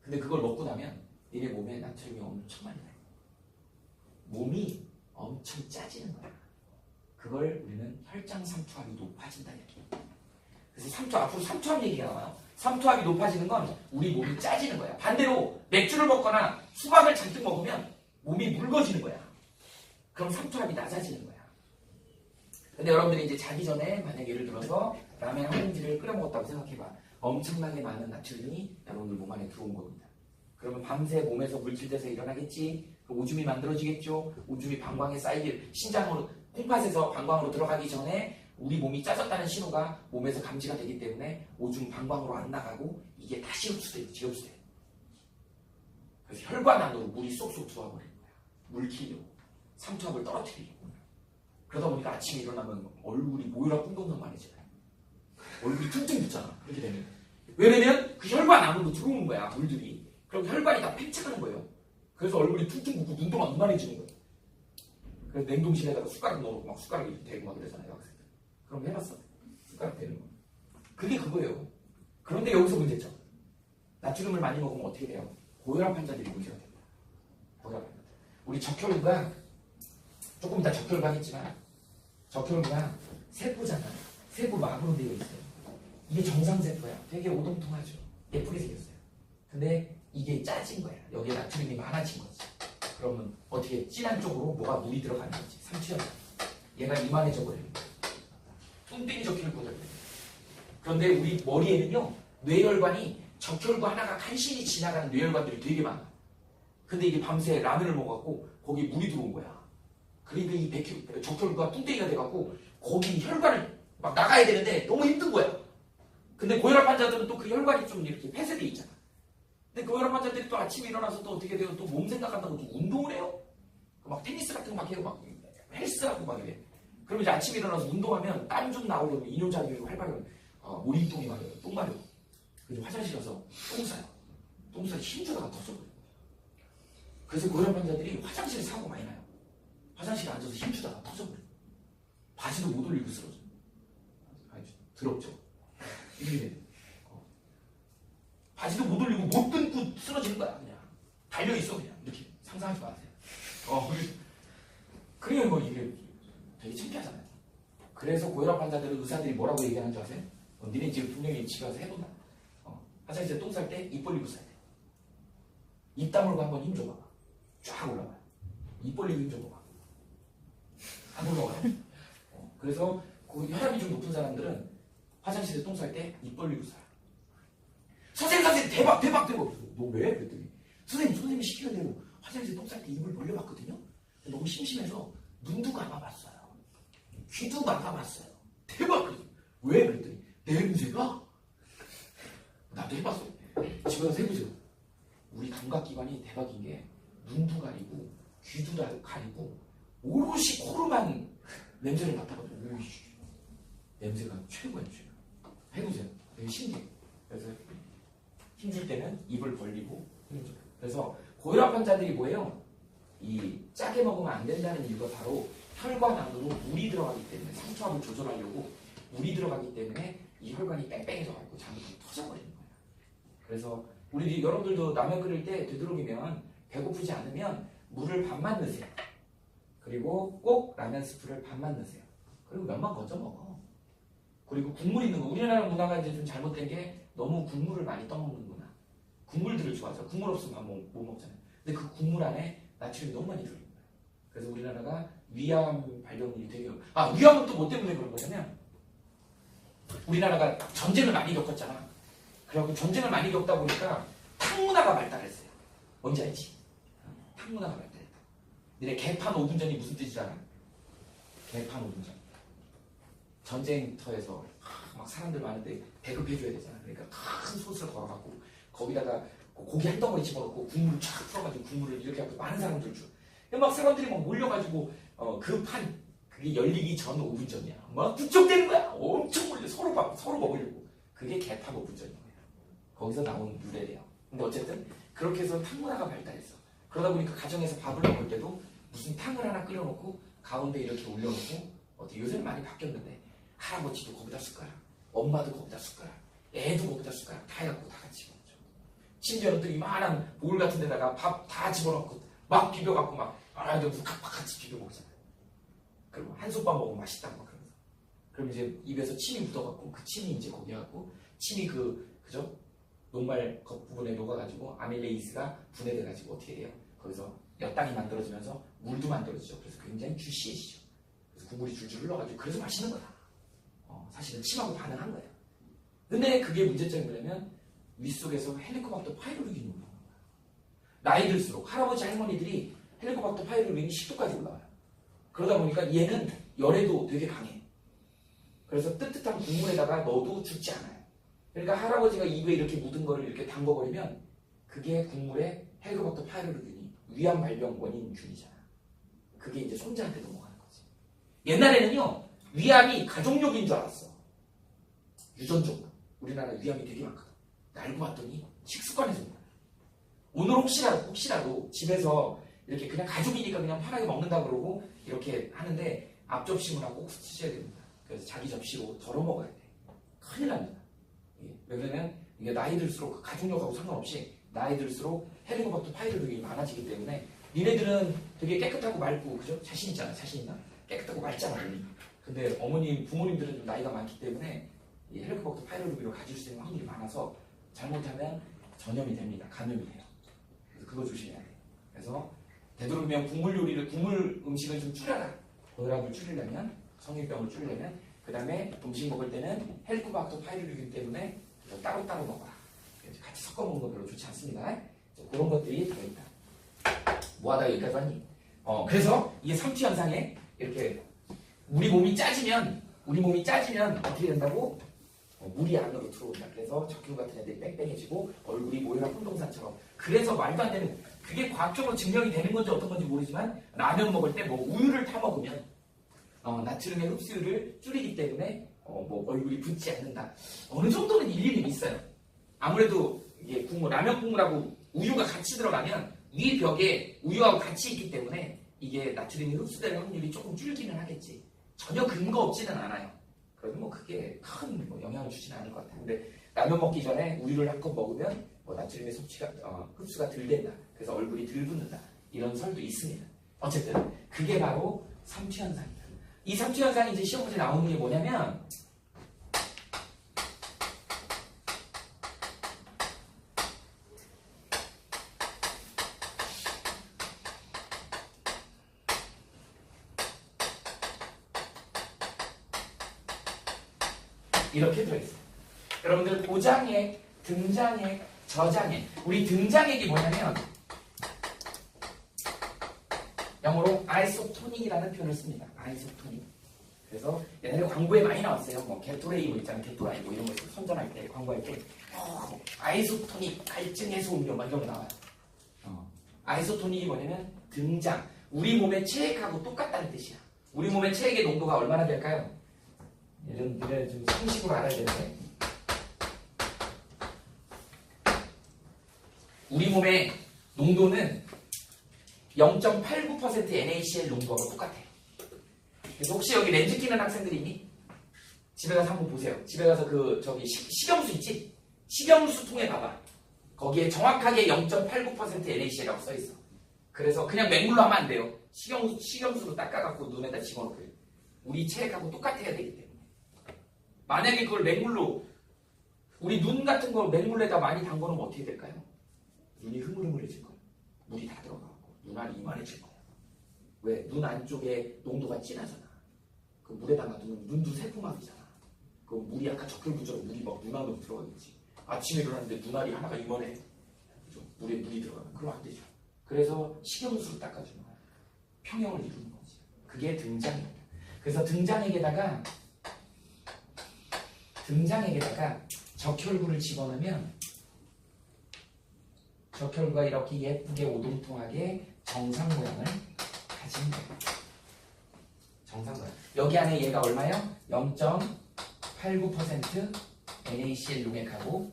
근데 그걸 먹고 나면 니네 몸에 나트륨이 엄청 많이 나요. 몸이 엄청 짜지는 거야. 그걸 우리는 혈장 삼투압이 높아진다 이렇게. 그래서 앞으로 삼투압 얘기가 나와요. 삼투압이 높아지는 건 우리 몸이 짜지는 거야. 반대로 맥주를 먹거나 수박을 잔뜩 먹으면 몸이 묽어지는 거야. 그럼 삼투압이 낮아지는 거야. 근데 여러분들이 이제 자기 전에 만약 예를 들어서 라면 한 봉지를 끓여 먹었다고 생각해봐. 엄청나게 많은 나트륨이 여러분들 몸 안에 들어온 겁니다. 그러면 밤새 몸에서 물질돼서 일어나겠지. 오줌이 만들어지겠죠. 오줌이 방광에 쌓이게 신장으로 콩팥에서 방광으로 들어가기 전에 우리 몸이 짜졌다는 신호가 몸에서 감지가 되기 때문에 오줌 방광으로 안 나가고 이게 다시 흡수돼요. 재흡수돼요. 그래서 혈관 안으로 물이 쏙쏙 들어와버리는 거야. 물키려고. 삼투압을 떨어뜨리려고. 그러다 보니까 아침에 일어나면 얼굴이 모여라 pun동상 말이잖아요. 얼굴이 퉁퉁 붓잖아. 그렇게 되면. 왜냐면 그 혈관 안으로 들어오는 거야. 물들이. 그럼 혈관이 다 팽창하는 거예요. 그래서 얼굴이 퉁퉁 붓고 눈동안 이만해지는 거예요. 그래서 냉동실에다가 숟가락 넣어놓고 막 숟가락 이렇게 대고 막 그러잖아요. 학생들. 그럼 해봤어. 숟가락 대는 거. 그게 그거예요. 그런데 여기서 문제죠. 나트륨을 많이 먹으면 어떻게 돼요? 고혈압 환자들이 문제가 됩니다. 고혈압 환자들. 우리 적혈구가 조금 이따 적혈구 하겠지만 적혈구가 세포잖아. 세포 막으로 되어 있어요. 이게 정상세포야. 되게 오동통하죠. 예쁘게 생겼어요. 근데 이게 짜진 거야. 여기에 나트륨이 많아진 거지. 그러면 어떻게 진한 쪽으로 뭐가 물이 들어가는 거지. 삼투압. 얘가 이만해져 버리는 거야. 뚱땡이 적혈구가 돼요. 그런데 우리 머리에는요. 뇌혈관이 적혈구 하나가 간신히 지나가는 뇌혈관들이 되게 많아. 근데 이게 밤새 라면을 먹어갖고 거기에 물이 들어온 거야. 그러니까 이 적혈구가 뚱땡이가 돼갖고 거기 혈관을 막 나가야 되는데 너무 힘든 거야. 근데 고혈압 환자들은 또 그 혈관이 좀 이렇게 폐쇄돼 있잖아. 근데 고혈압 환자들이 또 아침에 일어나서 또 어떻게 돼요? 또 몸 생각한다고 또 운동을 해요. 막 테니스 같은 거 막 해요. 막 헬스하고 막 이래. 그러면 이제 아침에 일어나서 운동하면 땀 좀 나오려면 이뇨작용이 활발하면 모림통이 마려요. 똥 마려. 그래서 화장실 가서 똥 싸요. 똥 싸서 힘주다가 터져버려요. 그래서 고혈압 환자들이 화장실에 사고 많이 나요. 화장실에 앉아서 힘주다가 터져버려요. 바지도 못 올리고 쓰러져요. 더럽죠? 이게 돼요. 바지도 못 올리고 못 끊고 쓰러지는 거야. 그냥 달려있어. 그냥 이렇게 상상하지 마세요. 그래요. 뭐 이게 되게 창피하잖아요. 그래서 고혈압 환자들은 의사들이 뭐라고 얘기하는 줄 아세요? 니네 지금 분명히 집에 가서 해본다. 화장실에 똥 쌀 때 입 벌리고 싸야 돼. 입 다물고 한번 힘 줘봐봐. 쫙 올라와요. 입 벌리고 힘 줘봐봐. 안 올라와요. 그래서 그 혈압이 좀 높은 사람들은 화장실에 똥 쌀 때 입 벌리고 싸요. 선생님 대박. 너 왜? 그랬더니 선생님이 시키는 대로 화장실에 똥 쌀 때 입을 벌려봤거든요. 너무 심심해서 눈도 감아봤어요. 귀도 막아봤어요. 대박! 왜? 그랬더니 냄새가? 나도 해봤어. 집에 가서 해보세요. 우리 감각기관이 대박인 게 눈도 가리고 귀도 가리고 오롯이 코로만 냄새를 맡아가지고 냄새가 최고야. 해보세요. 되게 신기해. 그래서 힘줄 때는 입을 벌리고 힘줘요. 그래서 고혈압 환자들이 뭐예요? 이 짜게 먹으면 안 된다는 이유가 바로 혈관 안으로 물이 들어가기 때문에 삼투압을 조절하려고 물이 들어가기 때문에 이 혈관이 뺑뺑해져가지고 잘못하면 터져버리는 거예요. 그래서 우리 여러분들도 라면 끓일 때 되도록이면 배고프지 않으면 물을 반만 넣으세요. 그리고 꼭 라면 스프를 반만 넣으세요. 그리고 면만 건져 먹어. 그리고 국물 있는 거. 우리나라 문화가 이제 좀 잘못된 게 너무 국물을 많이 떠먹는구나. 국물들을 좋아하죠. 국물 없으면 밥 못 먹잖아요. 근데 그 국물 안에 나트륨이 너무 많이 들어있는 거예요. 그래서 우리나라가 위암 발병률이 되게 위암은 또 뭐 때문에 그런 거냐면 우리나라가 전쟁을 많이 겪었잖아. 그리고 전쟁을 많이 겪다 보니까 탕 문화가 발달했어요. 뭔지 알지? 탕 문화가 발달했다. 니네 개판 5분 전이 무슨 뜻이지 않아? 개판 5분 전. 전쟁터에서 막 사람들 많은데 배급해줘야 되잖아. 그러니까 큰 솥을 걸어갖고 거기다가 고기 한 덩어리 집어넣고 국물을 쫙 풀어가지고 국물을 이렇게 하고 많은 사람들 줘. 막 사람들이 막 몰려가지고 그 판 그게 열리기 전 5분 전이야. 막 북적대는 거야. 엄청 몰려. 서로 먹으려고. 그게 개판 5분 전인 거야. 거기서 나온 유래래요. 근데 어쨌든 그렇게 해서 탕문화가 발달했어. 그러다 보니까 가정에서 밥을 먹을 때도 무슨 탕을 하나 끓여놓고 가운데 이렇게 올려놓고 어떻게 요새는 많이 바뀌었는데 할아버지도 거기다 숟가락, 엄마도 거기다 숟가락, 애도 거기다 숟가락 다 해갖고 다 같이 먹죠. 심지어는 또 이만한 볼 같은 데다가 밥 다 집어넣고 막 비벼갖고 막 무슨 팍팍같이 비벼 먹잖아요. 그리고 한솥밥 먹으면 맛있다고 막 그러면서. 그럼 이제 입에서 침이 묻어갖고 그 침이 이제 거기 하고 침이 그죠? 녹말 겉부분에 녹아가지고 아밀레이스가 분해돼가지고 어떻게 돼요? 거기서 엿당이 만들어지면서 물도 만들어지죠. 그래서 굉장히 주시해지죠. 그래서 국물이 줄줄 흘러가지고 그래서 맛있는 거다. 사실은 침하고 반응한 거예요. 근데 그게 문제점이 뭐냐면 윗속에서 헬리코박터 파이로리균이 올라오는 거예요. 나이 들수록 할아버지 할머니들이 헬리코박터 파이로리균이 10도까지 올라와요. 그러다 보니까 얘는 열에도 되게 강해. 그래서 뜨뜻한 국물에다가 넣어도 죽지 않아요. 그러니까 할아버지가 입에 이렇게 묻은 거를 이렇게 담궈버리면 그게 국물에 헬리코박터 파이로리균이 위암 발병 원인균이잖아. 그게 이제 손자한테 넘어가는 거지. 옛날에는요 위암이 가족욕인 줄 알았어. 유전적으로 우리나라 위암이 되게 많거든. 알고 봤더니 식습관에서 온 거야. 오늘 혹시라도 집에서 이렇게 그냥 가족이니까 그냥 편하게 먹는다 그러고 이렇게 하는데 앞접시문하고 꼭 쓰셔야 됩니다. 그래서 자기 접시로 덜어 먹어야 돼. 큰일 납니다. 왜냐면 이게 나이 들수록 가족력하고 상관없이 나이 들수록 헬리코박터 파이로리균이 많아지기 때문에 니네들은 되게 깨끗하고 맑고 그죠? 자신 있잖아. 자신 있나? 깨끗하고 맑잖아. 근데 부모님들은 좀 나이가 많기 때문에 이 헬리코박터 파이로리균을 가질 수 있는 확률이 많아서 잘못하면 전염이 됩니다. 감염이 돼요. 그래서 그거 조심해야 돼요. 그래서 되도록이면 국물 음식을 좀 줄여라. 고혈압을 줄이려면 성인병을 줄이려면 그 다음에 음식 먹을 때는 헬리코박터 파이로리균 때문에 따로따로 먹어라. 같이 섞어 먹는 거 별로 좋지 않습니다. 그런 것들이 들어있다. 뭐하다 여기까지 왔니? 그래서 이게 삼투 현상에 이렇게 우리 몸이 짜지면 어떻게 된다고? 물이 안으로 들어온다. 그래서 적혈 같은 애들이 뺑뺑해지고 얼굴이 모여라 혼동산처럼. 그래서 말도 안 되는 그게 과학적으로 증명이 되는 건지 어떤 건지 모르지만 라면 먹을 때 뭐 우유를 타 먹으면 나트륨의 흡수율을 줄이기 때문에 뭐 얼굴이 붓지 않는다. 어느 정도는 일리는 있어요. 아무래도 이게 라면 국물하고 우유가 같이 들어가면 위 벽에 우유하고 같이 있기 때문에 이게 나트륨이 흡수될 확률이 조금 줄기는 하겠지. 전혀 근거 없지는 않아요. 그래도 뭐 그게 큰 영향을 주지는 않을 것 같아요. 근데 라면 먹기 전에 우유를 한 컵 먹으면 나트륨의 흡수가 덜 된다. 그래서 얼굴이 덜 붓는다. 이런 설도 있습니다. 어쨌든 그게 바로 삼투 현상이다. 이 삼투 현상이 이제 시험 문제 나오는 게 뭐냐면 이렇게 들어있어요. 여러분들 고장액, 등장액, 저장액. 우리 등장액이 뭐냐면 영어로 아이소토닉이라는 표현을 씁니다. 아이소토닉. 그래서 옛날에 광고에 많이 나왔어요. 뭐 게토레이 뭐 있잖아요. 게토라이 뭐 이런 거 선전할 때 광고할 때 아이소토닉 갈증 해소 음료 막 이런 거 나와요. 아이소토닉이 뭐냐면 등장. 우리 몸의 체액하고 똑같다는 뜻이야. 우리 몸의 체액의 농도가 얼마나 될까요? 얘는 좀 상식으로 알아야 되는데 우리 몸의 농도는 0.89% NaCl 농도하고 똑같아요. 그래서 혹시 여기 렌즈 끼는 학생들이 있니? 집에 가서 한번 보세요. 집에 가서 식염수 있지? 식염수 통에 봐봐. 거기에 정확하게 0.89% NaCl이라고 써있어. 그래서 그냥 맹물로 하면 안 돼요. 식염수로 닦아갖고 눈에다 집어넣고 우리 체액하고 똑같아야 되기 때문에 만약에 그걸 맹물로 우리 눈 같은 걸 맹물에다 많이 담궈놓으면 어떻게 될까요? 눈이 흐물흐물해질 거예요. 물이 다 들어가고 눈알이 이만해질 거예요. 왜? 눈 안쪽에 농도가 진하잖아. 그 물에다 놔두면 눈도 세포막이잖아. 그 물이 아까 적혈구조로 물이 막 눈 안으로 들어가겠지. 아침에 일어났는데 눈알이 하나가 이만해. 그죠? 물에 물이 들어가면 그럼 안 되죠. 그래서 식염수로 닦아주는 거야. 평형을 이루는 거지. 그게 등장액이야. 그래서 등장액에다가 적혈구를 집어넣으면 적혈구가 이렇게 예쁘게 오동통하게 정상 모양을 가진 거예요. 정상 모양. 여기 안에 얘가 얼마요? 0.89% NaCl 용액하고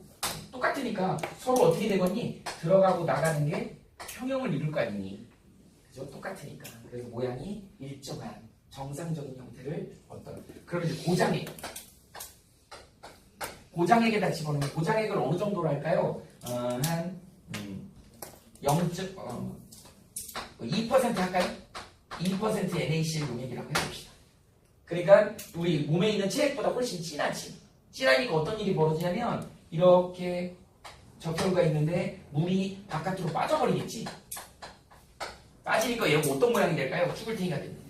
똑같으니까 서로 어떻게 되겠니? 들어가고 나가는 게 평형을 이룰 거 아니니? 그죠? 똑같으니까. 그래서 모양이 일정한 정상적인 형태를 어떤 그러면 이제 고장액에다 집어넣으면 고장액을 어느 정도로 할까요? 한 2% 할까요? 2% NaCl 용액이라고 해봅시다. 그러니까 우리 몸에 있는 체액보다 훨씬 진하지. 진하니까 어떤 일이 벌어지냐면 이렇게 적혈구가 있는데 물이 바깥으로 빠져버리겠지. 빠지니까 얘가 어떤 모양이 될까요? 쭈글탱이가 됩니다.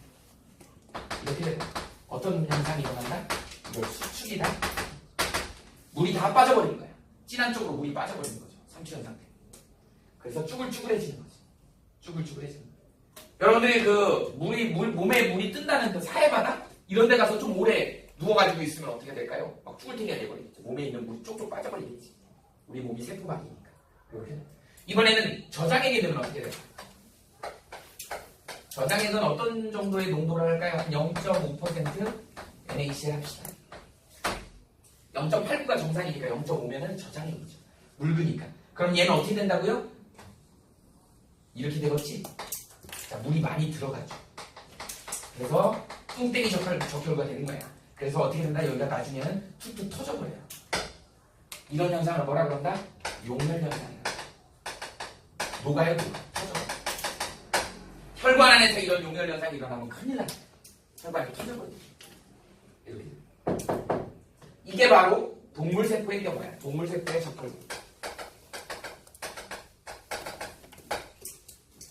이렇게 되고 어떤 현상이 일어난다? 이걸 수축이다. 물이 다 빠져버리는 거야. 진한 쪽으로 물이 빠져버리는 거죠. 삼투현 상태. 그래서 쭈글쭈글해지는 거죠. 쭈글쭈글해지는 거죠. 여러분들이 그 몸에 물이 뜬다는 그 사해바다 이런 데 가서 좀 오래 누워가지고 있으면 어떻게 될까요? 막 쭈글탱이가 돼버리겠죠. 몸에 있는 물이 쪽쪽 빠져버리겠지. 우리 몸이 세포막이니까. 이렇게. 이번에는 저장액이 되면 어떻게 될까요? 저장액은 어떤 정도의 농도를 할까요? 한 0.5% NaCl 합시다. 0.89가 정상이니까 0.5면은 저장액이죠. 묽으니까. 그럼 얘는 어떻게 된다고요? 이렇게 되겠지? 자, 물이 많이 들어가죠. 그래서 뚱땡이 적혈구가 되는 거야. 그래서 어떻게 된다? 여기가 나중에는 툭툭 터져버려요. 이런 현상을 뭐라 그런다? 용멸 현상이다. 녹아요, 터져버려. 혈관 안에서 이런 용혈 현상이 일어나면 큰일 나요. 혈관이 터져버리죠. 이렇게. 이게 바로 동물세포의 경우야. 동물세포의 적혈구.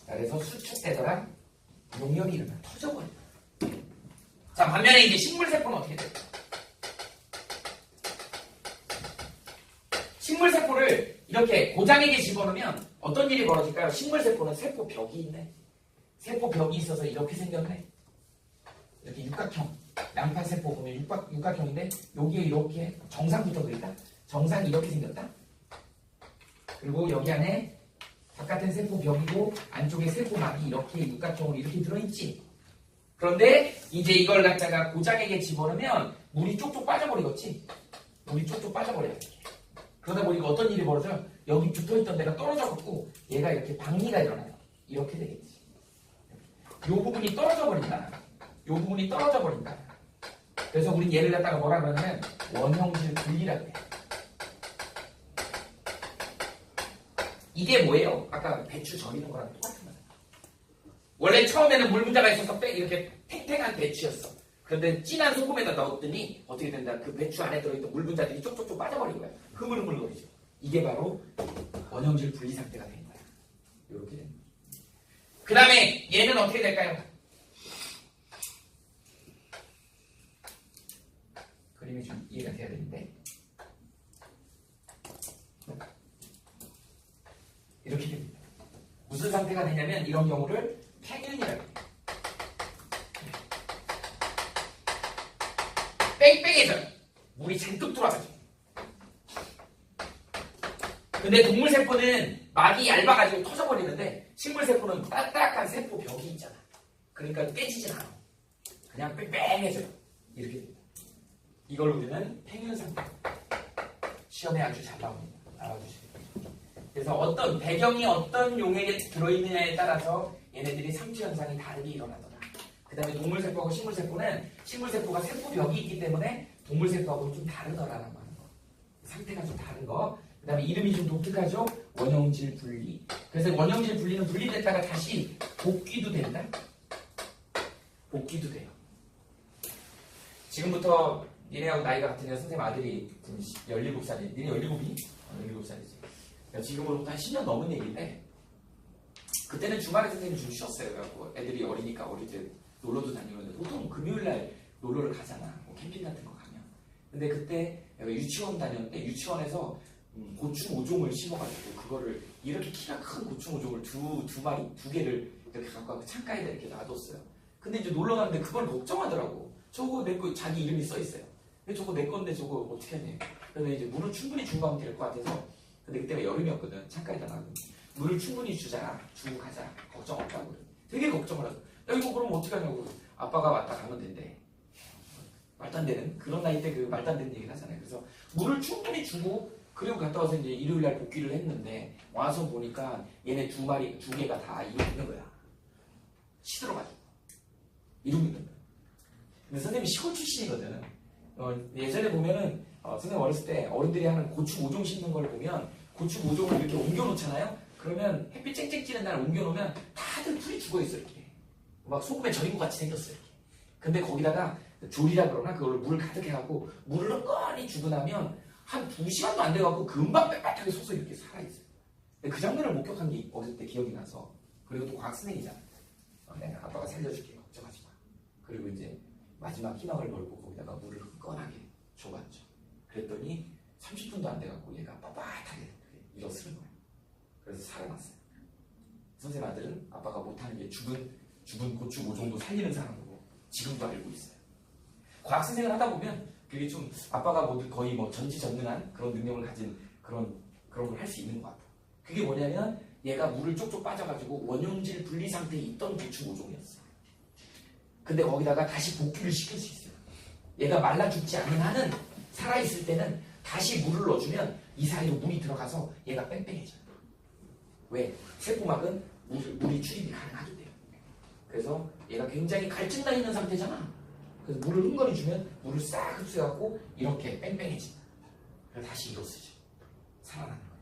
그래서 수축되더라 용혈이 일어나 터져버려. 자, 반면에 이제 식물세포는 어떻게 돼요? 식물세포를 이렇게 고장에게 집어넣으면 어떤 일이 벌어질까요? 식물세포는 세포벽이 있네. 세포벽이 있어서 이렇게 생겼네. 이렇게 육각형. 양파세포 보면 육각형인데 여기에 이렇게 정상부터 그리다. 정상이 이렇게 생겼다. 그리고 여기 안에 바깥은 세포벽이고 안쪽에 세포막이 이렇게 육각형으로 이렇게 들어있지. 그런데 이제 이걸 갖다가 고장에게 집어넣으면 물이 쪽쪽 빠져버리겠지. 물이 쪽쪽 빠져버려요. 그러다 보니까 어떤 일이 벌어져요? 여기 붙어있던 데가 떨어져갖고 얘가 이렇게 박리가 일어나요. 이렇게 되겠지. 요 부분이 떨어져 버린다. 요 부분이 떨어져 버린다. 그래서 우린 얘를 갖다가 뭐라 그러냐면 원형질 분리라고 해요. 이게 뭐예요? 아까 배추 절이는 거랑 똑같은 거예요. 원래 처음에는 물 분자가 있어서 이렇게 탱탱한 배추였어. 그런데 진한 소금에다 넣었더니 어떻게 된다? 그 배추 안에 들어있던 물 분자들이 쪽쪽쪽 빠져버린 거야. 흐물흐물거리죠. 이게 바로 원형질 분리 상태가 된 거야. 이렇게 됩니다. 그 다음에 얘는 어떻게 될까요? 그림이 좀 이해가 돼야 되는데 이렇게 됩니다. 무슨 상태가 되냐면 이런 경우를 팽윤이라고 해요. 뺑뺑해져요. 물이 잔뜩 들어가죠. 근데 동물세포는 막이 얇아가지고 터져버리는데 식물세포는 딱딱한 세포벽이 있잖아. 그러니까 깨지진 않아. 그냥 뺑뺑해져요. 이렇게 됩니다. 이걸 우리는 팽윤 상태. 시험에 아주 잘 나옵니다. 알아두시면. 그래서 어떤 배경이 어떤 용액에 들어있느냐에 따라서 얘네들이 삼투 현상이 다르게 일어나더라. 그 다음에 동물세포하고 식물세포는 식물세포가 세포벽이 있기 때문에 동물세포하고는 좀 다르더라라고 하는 거. 상태가 좀 다른 거. 그 다음에 이름이 좀 독특하죠? 원형질 분리. 그래서 원형질 분리는 분리됐다가 다시 복귀도 된다? 복귀도 돼요. 지금부터 니네하고 나이가 같으면 선생님 아들이 지금 17살이에요. 니네 17이? 17살이지. 지금으로부터 한 10년 넘은 얘기인데 그때는 주말에 선생님이 좀 쉬었어요. 그래갖고 애들이 어리니까 어릴 때 놀러도 다니는데 보통 금요일날 놀러를 가잖아. 뭐 캠핑 같은 거 가면. 근데 그때 내가 유치원 다녔는데 유치원에서 고충 5종을 심어가지고 그거를 이렇게 키가 큰 고충 5종을 두 마리, 두 개를 이렇게 갖고 와서 창가에다 이렇게 놔뒀어요. 근데 이제 놀러 갔는데 그걸 걱정하더라고. 저거 내 거 자기 이름이 써 있어요. 근데 저거 내 건데 저거 어떻게 하냐. 그래서 이제 물을 충분히 주고 가면 될 것 같아서 근데 그때가 여름이었거든. 창가에다 놔뒀는데 물을 충분히 주자. 주고 가자. 걱정 없다고 그래. 되게 걱정을 하고 야 이거 그럼 어떻게 하냐고. 아빠가 왔다 가면 된대. 말도 안 되는 그런 나이 때 그 말도 안 되는 얘기를 하잖아요. 그래서 물을 충분히 주고 그리고 갔다 와서 이제 일요일날 복귀를 했는데 와서 보니까 얘네 두 개가 다 이게 있는 거야. 시들어가지고 이러고 있는 거예요. 근데 선생님이 시골 출신이거든. 예전에 보면은 선생님 어렸을 때 어른들이 하는 고추 모종 심는 걸 보면 고추 모종을 이렇게 옮겨놓잖아요. 그러면 햇빛 쨍쨍 찌는 날 옮겨놓으면 다들 풀이 죽어있어 이렇게. 막 소금에 절인 것 같이 생겼어 이렇게. 근데 거기다가 조리라 그러나 그걸로 물 가득 해갖고 물을 렁건히 주고 나면 한 2시간도 안 돼갖고 금방 빽빽하게 솟아 이렇게 살아있어요. 근데 그 장면을 목격한 게 어릴 때 기억이 나서 그리고 또 과학 선생이잖아. 내가 아빠가 살려줄게 걱정하지 마. 그리고 이제 마지막 희망을 걸고 거기다가 물을 끈끈하게 줘봤죠. 그랬더니 30분도 안 돼갖고 얘가 빳빳하게 일어서는 거예요. 그래서 살아났어요. 선생님 아들은 아빠가 못하는 게 죽은 고추 모종도 살리는 사람으로 지금도 알고 있어요. 과학 선생을 하다 보면 그게 좀 아빠가 거의 전지전능한 그런 능력을 가진 그런 걸 할 수 있는 것 같아요. 그게 뭐냐면 얘가 물을 쪽쪽 빠져가지고 원용질 분리 상태에 있던 고추 모종이었어. 근데 거기다가 다시 복귀를 시킬 수 있어요. 얘가 말라 죽지 않는 한은 살아있을 때는 다시 물을 넣어주면 이 사이로 물이 들어가서 얘가 뺑뺑해져요. 왜? 세포막은 물이 출입이 가능하기 때문에. 그래서 얘가 굉장히 갈증나 있는 상태잖아. 그래서 물을 흥건히 주면 물을 싹 흡수해갖고 이렇게 뺑뺑해진다. 그래서 다시 일어서죠. 살아나는 거예요.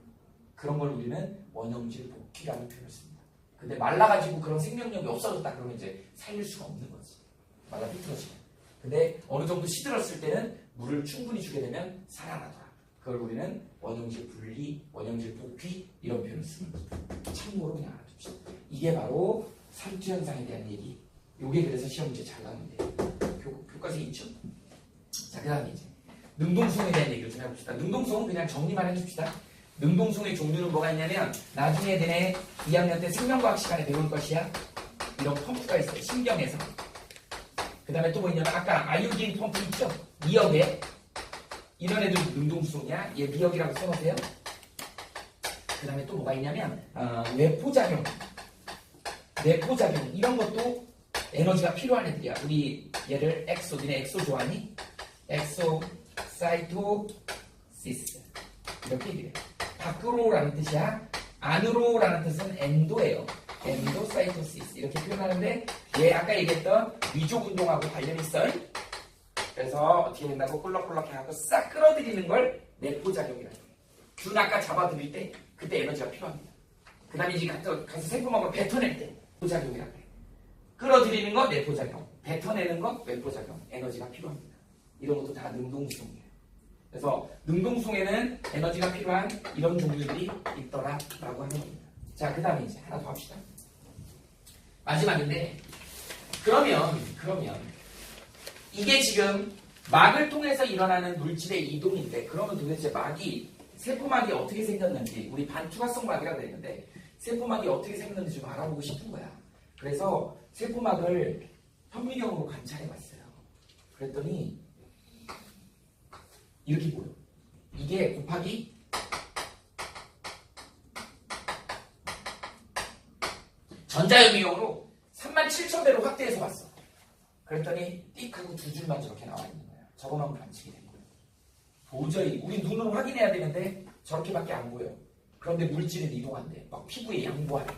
그런 걸 우리는 원형질 복귀라는 표현을 씁니다. 근데 말라가지고 그런 생명력이 없어졌다 그러면 이제 살릴 수가 없는 거지. 말라 삐뚤어지면. 근데 어느 정도 시들었을 때는 물을 충분히 주게 되면 살아나더라. 그걸 우리는 원형질 분리, 원형질 복귀 이런 표현을 쓰는 거죠. 참고로 그냥 알아둡시다. 이게 바로 삼투현상에 대한 얘기. 요게 그래서 시험 문제 잘 나오는데 교과서에 있죠. 자, 그 다음에 이제 능동수용에 대한 얘기를 좀 해봅시다. 능동수용 그냥 정리만 해줍시다. 능동수용의 종류는 뭐가 있냐면 나중에 너네 2학년 때 생명과학 시간에 배울 것이야. 이런 펌프가 있어요. 신경에서. 그 다음에 또 뭐 있냐면 아까 아이오딘 펌프 있죠? 미역에 이런 애들 능동수용이야. 얘 미역이라고 써놓으세요. 그 다음에 또 뭐가 있냐면 뇌포작용 이런 것도 에너지가 필요한 애들이야. 우리 얘를 니네 엑소 좋아하니? 엑소사이토시스 이렇게 얘기해. 밖으로라는 뜻이야. 안으로라는 뜻은 엔도예요. 엔도사이토시스 이렇게 표현하는데 얘 아까 얘기했던 위족 운동하고 관련이 있어. 그래서 어떻게 된다고 꿀럭꿀럭 해갖고 싹 끌어들이는 걸 내포작용이라고 해요. 균 아까 잡아들일 때 그때 에너지가 필요합니다. 그 다음에 이제 가서 세포막을 뱉어낼 때 포작용이라고 해요. 끌어들이는 거 내포작용, 뱉어내는 거 외포작용, 에너지가 필요합니다. 이런 것도 다 능동수용이에요. 그래서 능동수용에는 에너지가 필요한 이런 종류들이 있더라라고 하는 겁니다. 자, 그 다음에 이제 하나 더 합시다. 마지막인데 그러면 이게 지금 막을 통해서 일어나는 물질의 이동인데 그러면 도대체 세포막이 어떻게 생겼는지 우리 반투과성 막이라고 그랬는데 세포막이 어떻게 생겼는지 좀 알아보고 싶은 거야. 그래서 세포막을 현미경으로 관찰해봤어요. 그랬더니 이렇게 보여. 이게 곱하기 전자현미경으로 37,000배로 확대해서 봤어. 그랬더니 띡 하고 두 줄만 저렇게 나와 있는 거야. 저거만 관측이 된 거야. 도저히 우리 눈으로 확인해야 되는데 저렇게밖에 안 보여. 그런데 물질은 이동한대. 막 피부에 양보하래.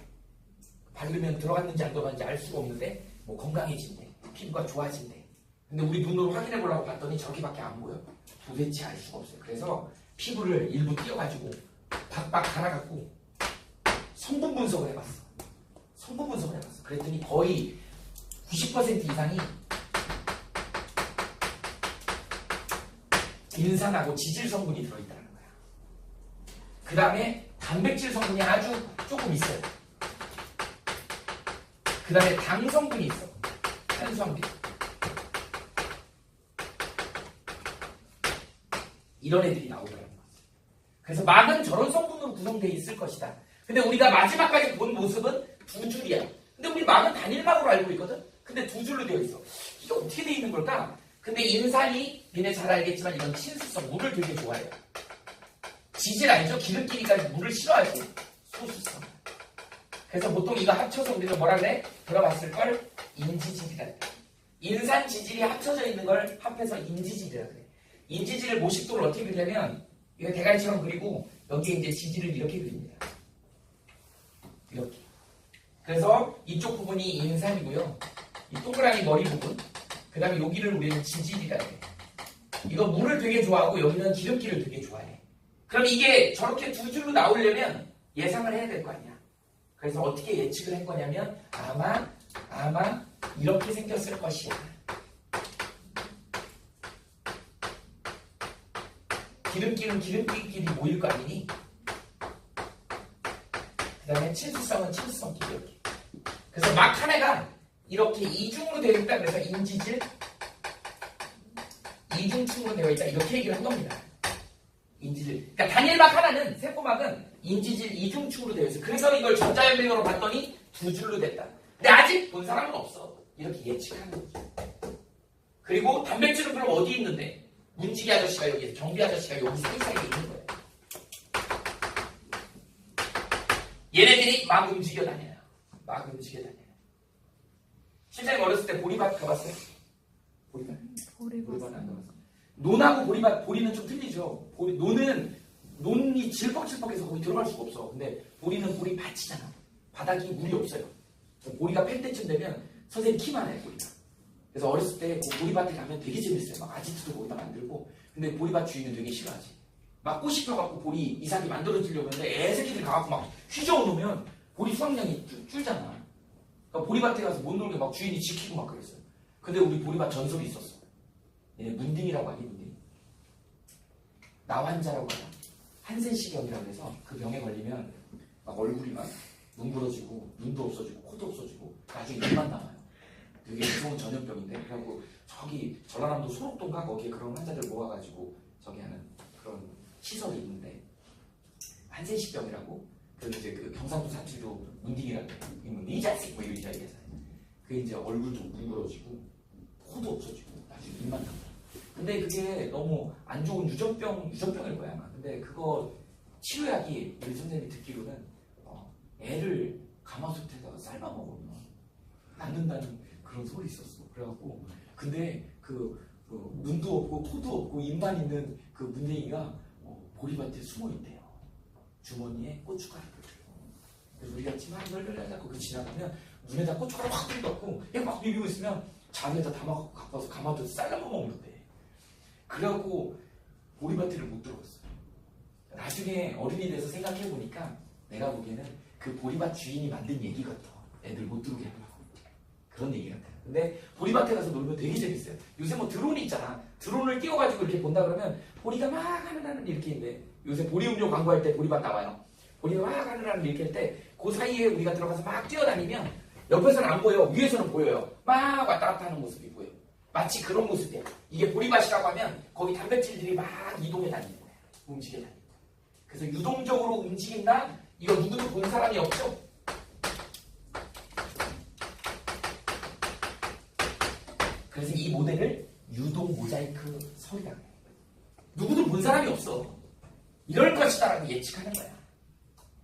바르면 들어갔는지 안 들어갔는지 알 수가 없는데 뭐 건강해진대. 피부가 좋아진대. 근데 우리 눈으로 확인해 보려고 봤더니 저렇게밖에 안 보여. 도대체 알 수가 없어요. 그래서 피부를 일부 띄워가지고 박박 갈아갖고 성분 분석을 해봤어. 그랬더니 거의 90% 이상이 인산하고 지질 성분이 들어있다는 거야. 그 다음에 단백질 성분이 아주 조금 있어요. 그 다음에 당 성분이 있어. 탄수화물이. 이런 애들이 나오더라는 거지. 그래서 막은 저런 성분으로 구성되어 있을 것이다. 근데 우리가 마지막까지 본 모습은 두 줄이야. 근데 우리 막은 단일막으로 알고 있거든? 근데 두 줄로 되어 있어. 이게 어떻게 되어 있는 걸까? 근데 인산이 니네 잘 알겠지만 이건 친수성, 물을 되게 좋아해요. 지질 알죠? 기름끼리까지 물을 싫어하지. 소수성. 그래서 보통 이거 합쳐서 우리가 뭐라 그래? 들어봤을 걸 인지질이라 그래. 인산 지질이 합쳐져 있는 걸 합해서 인지질이라 그래. 인지질을 모식도를 어떻게 그리냐면 이거 대가리처럼 그리고 여기에 이제 지질을 이렇게 그립니다. 이렇게. 그래서 이쪽 부분이 인삼이고요. 이 동그라미 머리 부분. 그 다음에 여기를 우리는 지질이라 해. 이거 물을 되게 좋아하고 여기는 기름기를 되게 좋아해. 그럼 이게 저렇게 두 줄로 나오려면 예상을 해야 될 거 아니야. 그래서 어떻게 예측을 한 거냐면 아마 이렇게 생겼을 것이야. 기름기는 기름기끼리 모일 거 아니니? 그 다음에 친수성은 친수성끼리 이렇게. 그래서 막 하나가 이렇게 이중으로 되어 있다. 그래서 인지질 이중층으로 되어 있다. 이렇게 얘기를 한 겁니다. 인지질. 그러니까 단일막 하나는 세포막은 인지질 이중층으로 되어 있어요. 그래서 이걸 전자연맹으로 봤더니 두 줄로 됐다. 근데 아직 본 사람은 없어. 이렇게 예측하는 거죠. 그리고 단백질은 그럼 어디 있는데? 문지기 아저씨가 여기, 경비 아저씨가 여기 사이사이에 있는 거예요. 얘네들이 막 움직여 다녀요. 막 움직여 다녀요. 실장님 어렸을 때 보리밭 가봤어요? 보리밭 안 가봤어요. 논하고 보리밭, 보리는 좀 틀리죠. 논이 질퍽질퍽해서 거기 들어갈 수가 없어. 근데 보리는 보리밭이잖아. 바닥이 물이 없어요. 보리가 팰 때쯤 되면 선생님 키만 해, 보리가. 그래서 어렸을 때 그 보리밭에 가면 되게 재밌어요. 막 아지트도 거기다 만들고. 근데 보리밭 주인은 되게 싫어하지. 막 꽃이 펴갖고 보리 이삭이 만들어지려고 하는데 애새끼들이 가갖고 막 휘저어놓으면 보리 수확량이 줄잖아. 그러니까 보리밭에 가서 못 놀게 막 주인이 지키고 막 그랬어요. 근데 우리 보리밭 전설이 있었어. 얘네 문딩이라고 하니, 문딩. 나환자라고 하나. 한센시경이라고 해서 그 병에 걸리면 막 얼굴이 막 뭉그러지고 눈도 없어지고 코도 없어지고 나중에 입만 남아요. 되게 무서운 전염병인데, 그래갖고 저기 전라남도 소록동가 거기에 그런 환자들 모아가지고 저기 하는 그런 시설이 있는데, 한센시병이라고 그 이제 그 경상도 사투리로 문딩이라고 있는데 이 자식 뭐 이런 이야기해서 그 이제 얼굴도 뭉그러지고 코도 없어지고 나중에 입만 남아. 근데 그게 너무 안 좋은 유전병일 거야 아마. 근데 그거 치료약이 우리 선생님이 듣기로는 애를 가마솥에다가 삶아 먹으면 낫는다는 그런 소리 있었어. 그래갖고 근데 눈도 없고 코도 없고 입만 있는 그 문댕이가 보리밭에 숨어 있대요. 주머니에 고춧가루를. 그래서 우리 같이 막 널널하고 그 지나가면 눈에다 고춧가루 확 뿌려갖고 얘가 막 비비고 있으면 잔에다 담아갖고 갖고 와서 가마솥에 쌀라만 먹는데. 그래갖고 보리밭에를 못 들어갔어요. 나중에 어른이 돼서 생각해보니까 내가 보기에는 그 보리밭 주인이 만든 얘기 같아. 애들 못 들어오게 하려고. 그런 얘기 같아요. 근데 보리밭에 가서 놀면 되게 재밌어요. 요새 뭐 드론이 있잖아. 드론을 띄워가지고 이렇게 본다 그러면 보리가 막 하는 이렇게 있는데, 요새 보리 음료 광고할 때 보리밭 나와요. 보리가 막 하는 이렇게 할 때 그 사이에 우리가 들어가서 막 뛰어다니면 옆에서는 안 보여. 위에서는 보여요. 막 왔다 갔다 하는 모습이 보여요. 마치 그런 모습이에요. 이게 보리밭이라고 하면 거기 단백질들이 막 이동해 다니는 거예요. 움직여 다니는 거예요. 그래서 유동적으로 움직인다? 이거 누구도 본 사람이 없죠? 그래서 이 모델을 유동 모자이크 설이라고 해요. 누구도 본 사람이 없어. 이럴 것이다라고 예측하는 거야.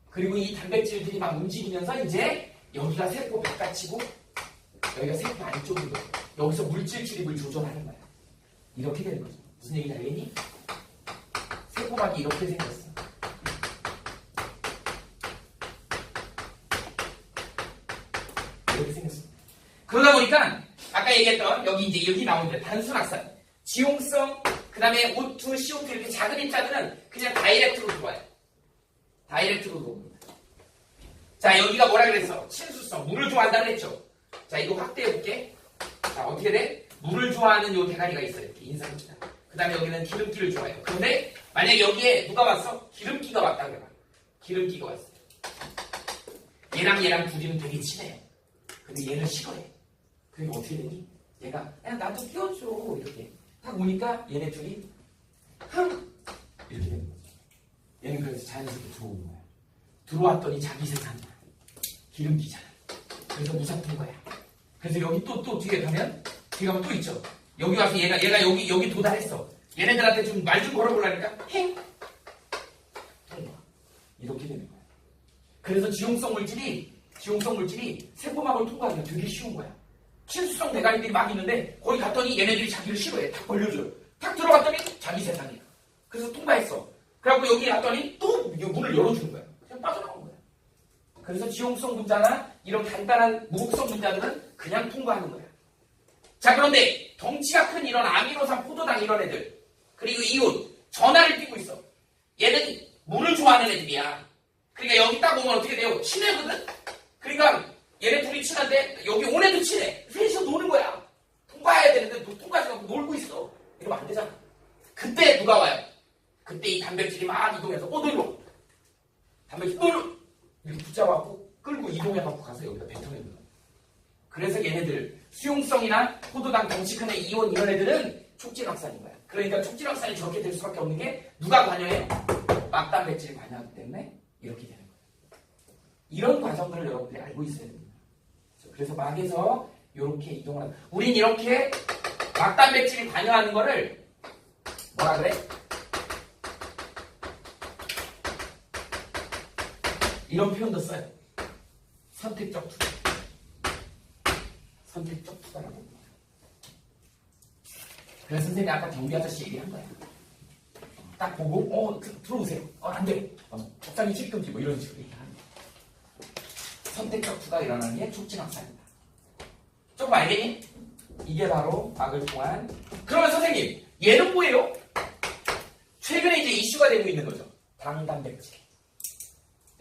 그리고 이 단백질들이 막 움직이면서 이제 여기가 세포 바깥이고 여기가 세포 안쪽이고 여기서 물질 출입을 조절하는 거야. 이렇게 되는 거죠. 무슨 얘기인지 알겠니? 세포막이 이렇게 생겼어. 이렇게 생겼어. 그러다 보니까 아까 얘기했던 여기 나오는데 단순 확산, 지용성, 그 다음에 O2, CO2 이렇게 작은 입자들은 그냥 다이렉트로 들어와요. 다이렉트로 들어옵니다. 자, 여기가 뭐라 그랬어? 친수성, 물을 좋아한다 그랬죠? 자, 이거 확대해볼게. 자, 어떻게 돼? 물을 좋아하는 요 대가리가 있어요. 이렇게 인상입니다. 그 다음에 여기는 기름기를 좋아해요. 그런데 만약에 여기에 누가 왔어? 기름기가 왔다 그래봐. 기름기가 왔어요. 얘랑 둘이는 되게 친해요. 근데 얘는 싫어해. 그리고 어떻게 되니? 얘가 야 나도 끼워줘 이렇게 딱 오니까 얘네 둘이 이렇게 되는 거죠. 얘는 그래서 자연스럽게 들어오는 거야. 들어왔더니 자기 세상이야. 기름기잖아. 그래서 무사픈 거야. 그래서 여기 또 뒤에 가면 또 있죠. 여기 와서 얘가 여기 도달했어. 얘네들한테 좀 말 좀 걸어보려니까 이렇게 되는 거야. 그래서 지용성 물질이 세포막을 통과하기가 되게 쉬운 거야. 친수성 대가리들이 막 있는데 거기 갔더니 얘네들이 자기를 싫어해. 탁 벌려줘요. 탁 들어갔더니 자기 세상이야. 그래서 통과했어. 그래갖고 여기 갔더니 또 문을 열어주는 거야. 그냥 빠져나온 거야. 그래서 지용성 분자나 이런 간단한 무극성 분자들은 그냥 통과하는 거야. 자, 그런데 덩치가 큰 이런 아미노산, 포도당 이런 애들, 그리고 이온, 전하를 띠고 있어. 얘는 물을 좋아하는 애들이야. 그러니까 여기 딱 오면 어떻게 돼요? 친해거든? 그러니까 얘네 둘이 친한데 여기 온 애도 친해. 셋이서 노는 거야. 통과해야 되는데 통과하지 않고 놀고 있어. 이러면 안 되잖아. 그때 누가 와요? 그때 이 단백질이 막 이동해서 놀러. 단백질 놀러. 이렇게 붙잡아갖고 끌고 이동해갖고 가서 여기다 뱉어내는 거야. 그래서 얘네들 수용성이나 포도당, 덩치 큰 애, 이온 이런 애들은 촉진확산인 거야. 그러니까 촉진확산이 저렇게 될 수밖에 없는 게 누가 관여해요? 막단백질이 관여하기 때문에 이렇게 되는 거예요. 이런 과정들을 여러분들이 알고 있어야 됩니다. 그래서 막에서 이렇게 이동을 하는, 우린 이렇게 막단백질이 관여하는 거를 뭐라 그래? 이런 표현도 써요. 선택적 투자. 선택적 투자라고 합니다. 그래서 선생님이 아까 경비 아저씨 얘기한 거야. 딱 보고 들어오세요. 안 돼. 적당히 출입금지 뭐 이런 식으로 얘기하는 거야. 선택적 투자가 일어나는 게 촉진확산입니다. 조금 알겠니? 이게 바로 막을 통한. 그러면 선생님 얘는 뭐예요? 최근에 이제 이슈가 되고 있는 거죠. 당단백질.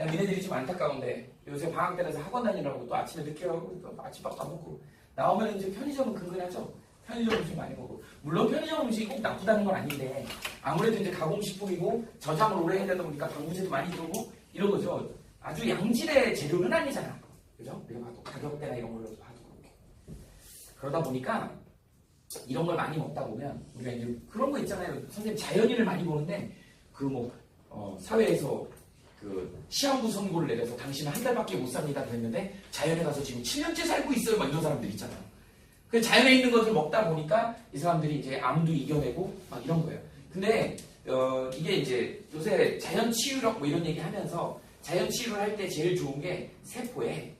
니네들이 좀 안타까운데 요새 방학 때라서 학원 다니라고 또 아침에 늦게 가고 또 아침밥도 안 먹고 나오면 이제 편의점은 근근하죠. 편의점 음식 많이 먹고, 물론 편의점 음식이 꼭 나쁘다는 건 아닌데 아무래도 이제 가공식품이고 저장을 오래 해야 되다 보니까 방부제도 많이 들어오고 이런 거죠. 아주 양질의 재료는 아니잖아. 그죠? 우리가 봐도 가격대나 이런 걸로 봐도 그렇고. 그러다 보니까 이런 걸 많이 먹다 보면 우리가 이제 그런 거 있잖아요. 선생님 자연인을 많이 보는데 사회에서 시한부 선고를 내려서 당신은 한 달밖에 못 삽니다 그랬는데 자연에 가서 지금 7년째 살고 있어요. 막 이런 사람들 있잖아요. 그 자연에 있는 것을 먹다 보니까 이 사람들이 이제 암도 이겨내고 막 이런 거예요. 근데 이게 이제 요새 자연 치유력 뭐 이런 얘기 하면서 자연 치유를 할 때 제일 좋은 게 세포에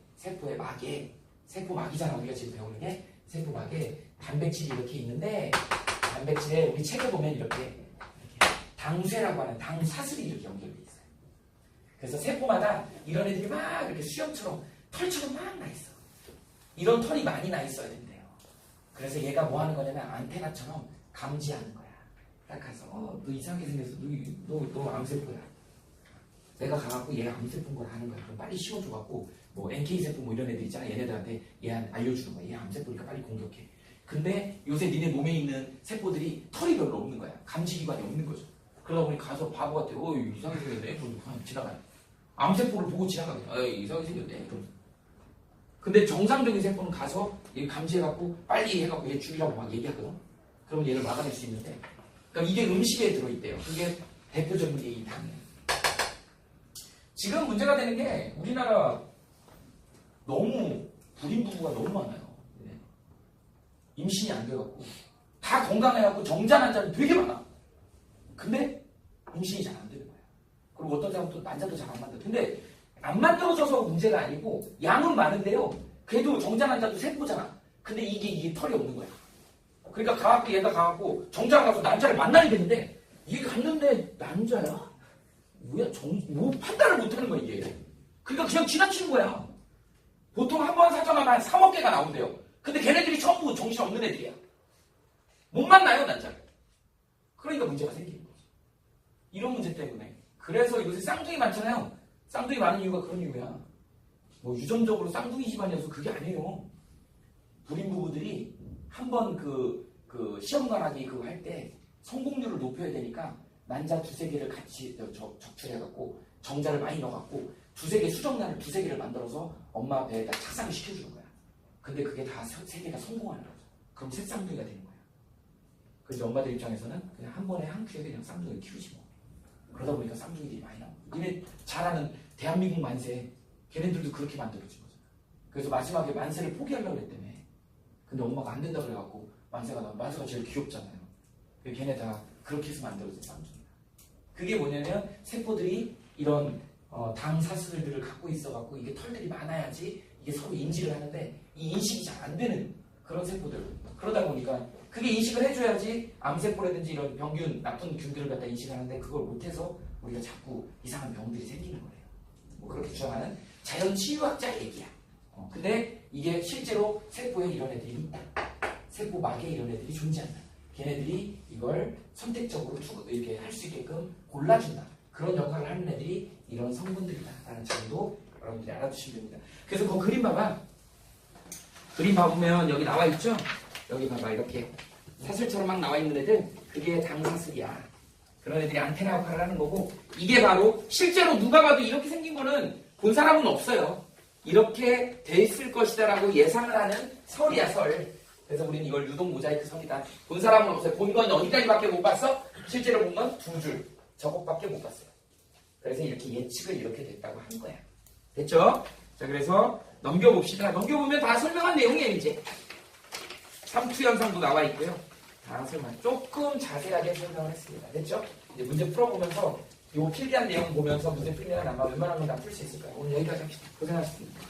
막에, 세포막이잖아. 우리가 지금 배우는 게 세포막에 단백질이 이렇게 있는데 단백질에 우리 책에 보면 이렇게 당쇠라고 하는 당사슬이 이렇게 연결돼 있어요. 그래서 세포마다 이런 애들이 막 이렇게 수염처럼 털처럼 막 나 있어. 이런 털이 많이 나 있어야 된대요. 그래서 얘가 뭐 하는 거냐면 안테나처럼 감지하는 거야. 딱 가서 너 이상하게 생겼어. 너 암세포야. 내가 가갖고 얘가 암세포인 걸 아는 거야. 그럼 빨리 씌워줘갖고 뭐 NK세포 뭐 이런 애들 있잖아. 얘네들한테 얘 알려주는 거야. 얘 암세포니까 빨리 공격해. 근데 요새 니네 몸에 있는 세포들이 털이 별로 없는 거야. 감지기관이 없는 거죠. 그러다 보니 가서 바보 같아. 이상하게 생겼네. 그럼 지나가요. 암세포를 보고 지나가요. 이상하게 생겼네. 근데 정상적인 세포는 가서 얘 감지해갖고 빨리 해갖고 얘 죽이라고 막 얘기하거든. 그러면 얘를 막아낼 수 있는데, 그러니까 이게 음식에 들어있대요. 그게 대표적인 게 이 당이에요. 지금 문제가 되는 게 우리나라 너무 불임 부부가 너무 많아요. 임신이 안 돼갖고 다 건강해갖고 정자 난자는 되게 많아. 근데 임신이 잘 안 되는 거야. 그리고 어떤 사람은 또 난자도 잘 안 만들어. 근데 안 만들어져서 문제가 아니고 양은 많은데요. 그래도 정자 난자도 세포잖아. 근데 이게 털이 없는 거야. 그러니까 얘가 가갖고 정자가 가서 난자를 만나야 되는데 이게 갔는데 난자야? 뭐 판단을 못하는 거야 이게. 그러니까 그냥 지나치는 거야. 보통 한 번 사정하면 한 3억 개가 나온대요. 근데 걔네들이 전부 정신없는 애들이야. 못 만나요 난자를. 그러니까 문제가 생기는 거죠. 이런 문제 때문에. 그래서 요새 쌍둥이 많잖아요. 쌍둥이 많은 이유가 그런 이유야. 뭐 유전적으로 쌍둥이 집안이어서 그게 아니에요. 불임 부부들이 한번 시험관하기 그거 할 때 성공률을 높여야 되니까 난자 두세 개를 같이 적출해갖고 정자를 많이 넣어갖고 두세 개 수정란을 두세 개를 만들어서 엄마 배에다 착상을 시켜주는 거야. 근데 그게 다 세 개가 성공하는 거죠. 그럼 새 쌍둥이가 되는 거야. 그래서 엄마들 입장에서는 그냥 한 번에 한 큐에 그냥 쌍둥이를 키우지 뭐. 그러다 보니까 쌍둥이들이 많이 나오고. 니네 잘 아는 대한민국 만세, 걔네들도 그렇게 만들어진 거잖아. 그래서 마지막에 만세를 포기하려고 했다며. 근데 엄마가 안 된다 그래갖고 만세가 제일 귀엽잖아요. 걔네 다 그렇게 해서 만들어진 쌍둥이야. 그게 뭐냐면 세포들이 이런 당사슬들을 갖고 있어갖고 이게 털들이 많아야지 이게 서로 인지를 하는데 이 인식이 잘 안 되는 그런 세포들. 그러다 보니까 그게 인식을 해줘야지 암세포라든지 이런 병균, 나쁜 균들을 갖다 인식하는데 그걸 못해서 우리가 자꾸 이상한 병들이 생기는 거예요. 뭐 그렇게 주장하는 자연 치유학자 얘기야. 근데 이게 실제로 세포에 이런 애들이 있다. 세포막에 이런 애들이 존재한다. 걔네들이 이걸 선택적으로 이렇게 할 수 있게끔 골라준다. 그런 역할을 하는 애들이 이런 성분들이다라는 점도 여러분들이 알아두시면 됩니다. 그래서 그 그림 봐봐. 그림 봐보면 여기 나와 있죠? 여기 봐봐. 이렇게 사슬처럼 막 나와 있는 애들, 그게 당사슬이야. 그런 애들이 안테나 역할을 하는 거고, 이게 바로 실제로 누가 봐도 이렇게 생긴 거는 본 사람은 없어요. 이렇게 돼 있을 것이다라고 예상을 하는 설이야, 설. 그래서 우리는 이걸 유독 모자이크 설이다. 본 사람은 없어요. 본 건 어디까지밖에 못 봤어? 실제로 본 건 2줄. 저것밖에 못 봤어요. 그래서 이렇게 예측을 이렇게 됐다고 한 거야. 됐죠? 자, 그래서 넘겨봅시다. 넘겨보면 다 설명한 내용이에요, 이제. 삼투 현상도 나와 있고요. 다 설명. 조금 자세하게 설명을 했습니다. 됐죠? 이제 문제 풀어보면서 요 필기한 내용 보면서 문제 풀면 아마 웬만한 건 다 풀 수 있을 거예요. 오늘 여기까지 합시다. 고생하셨습니다.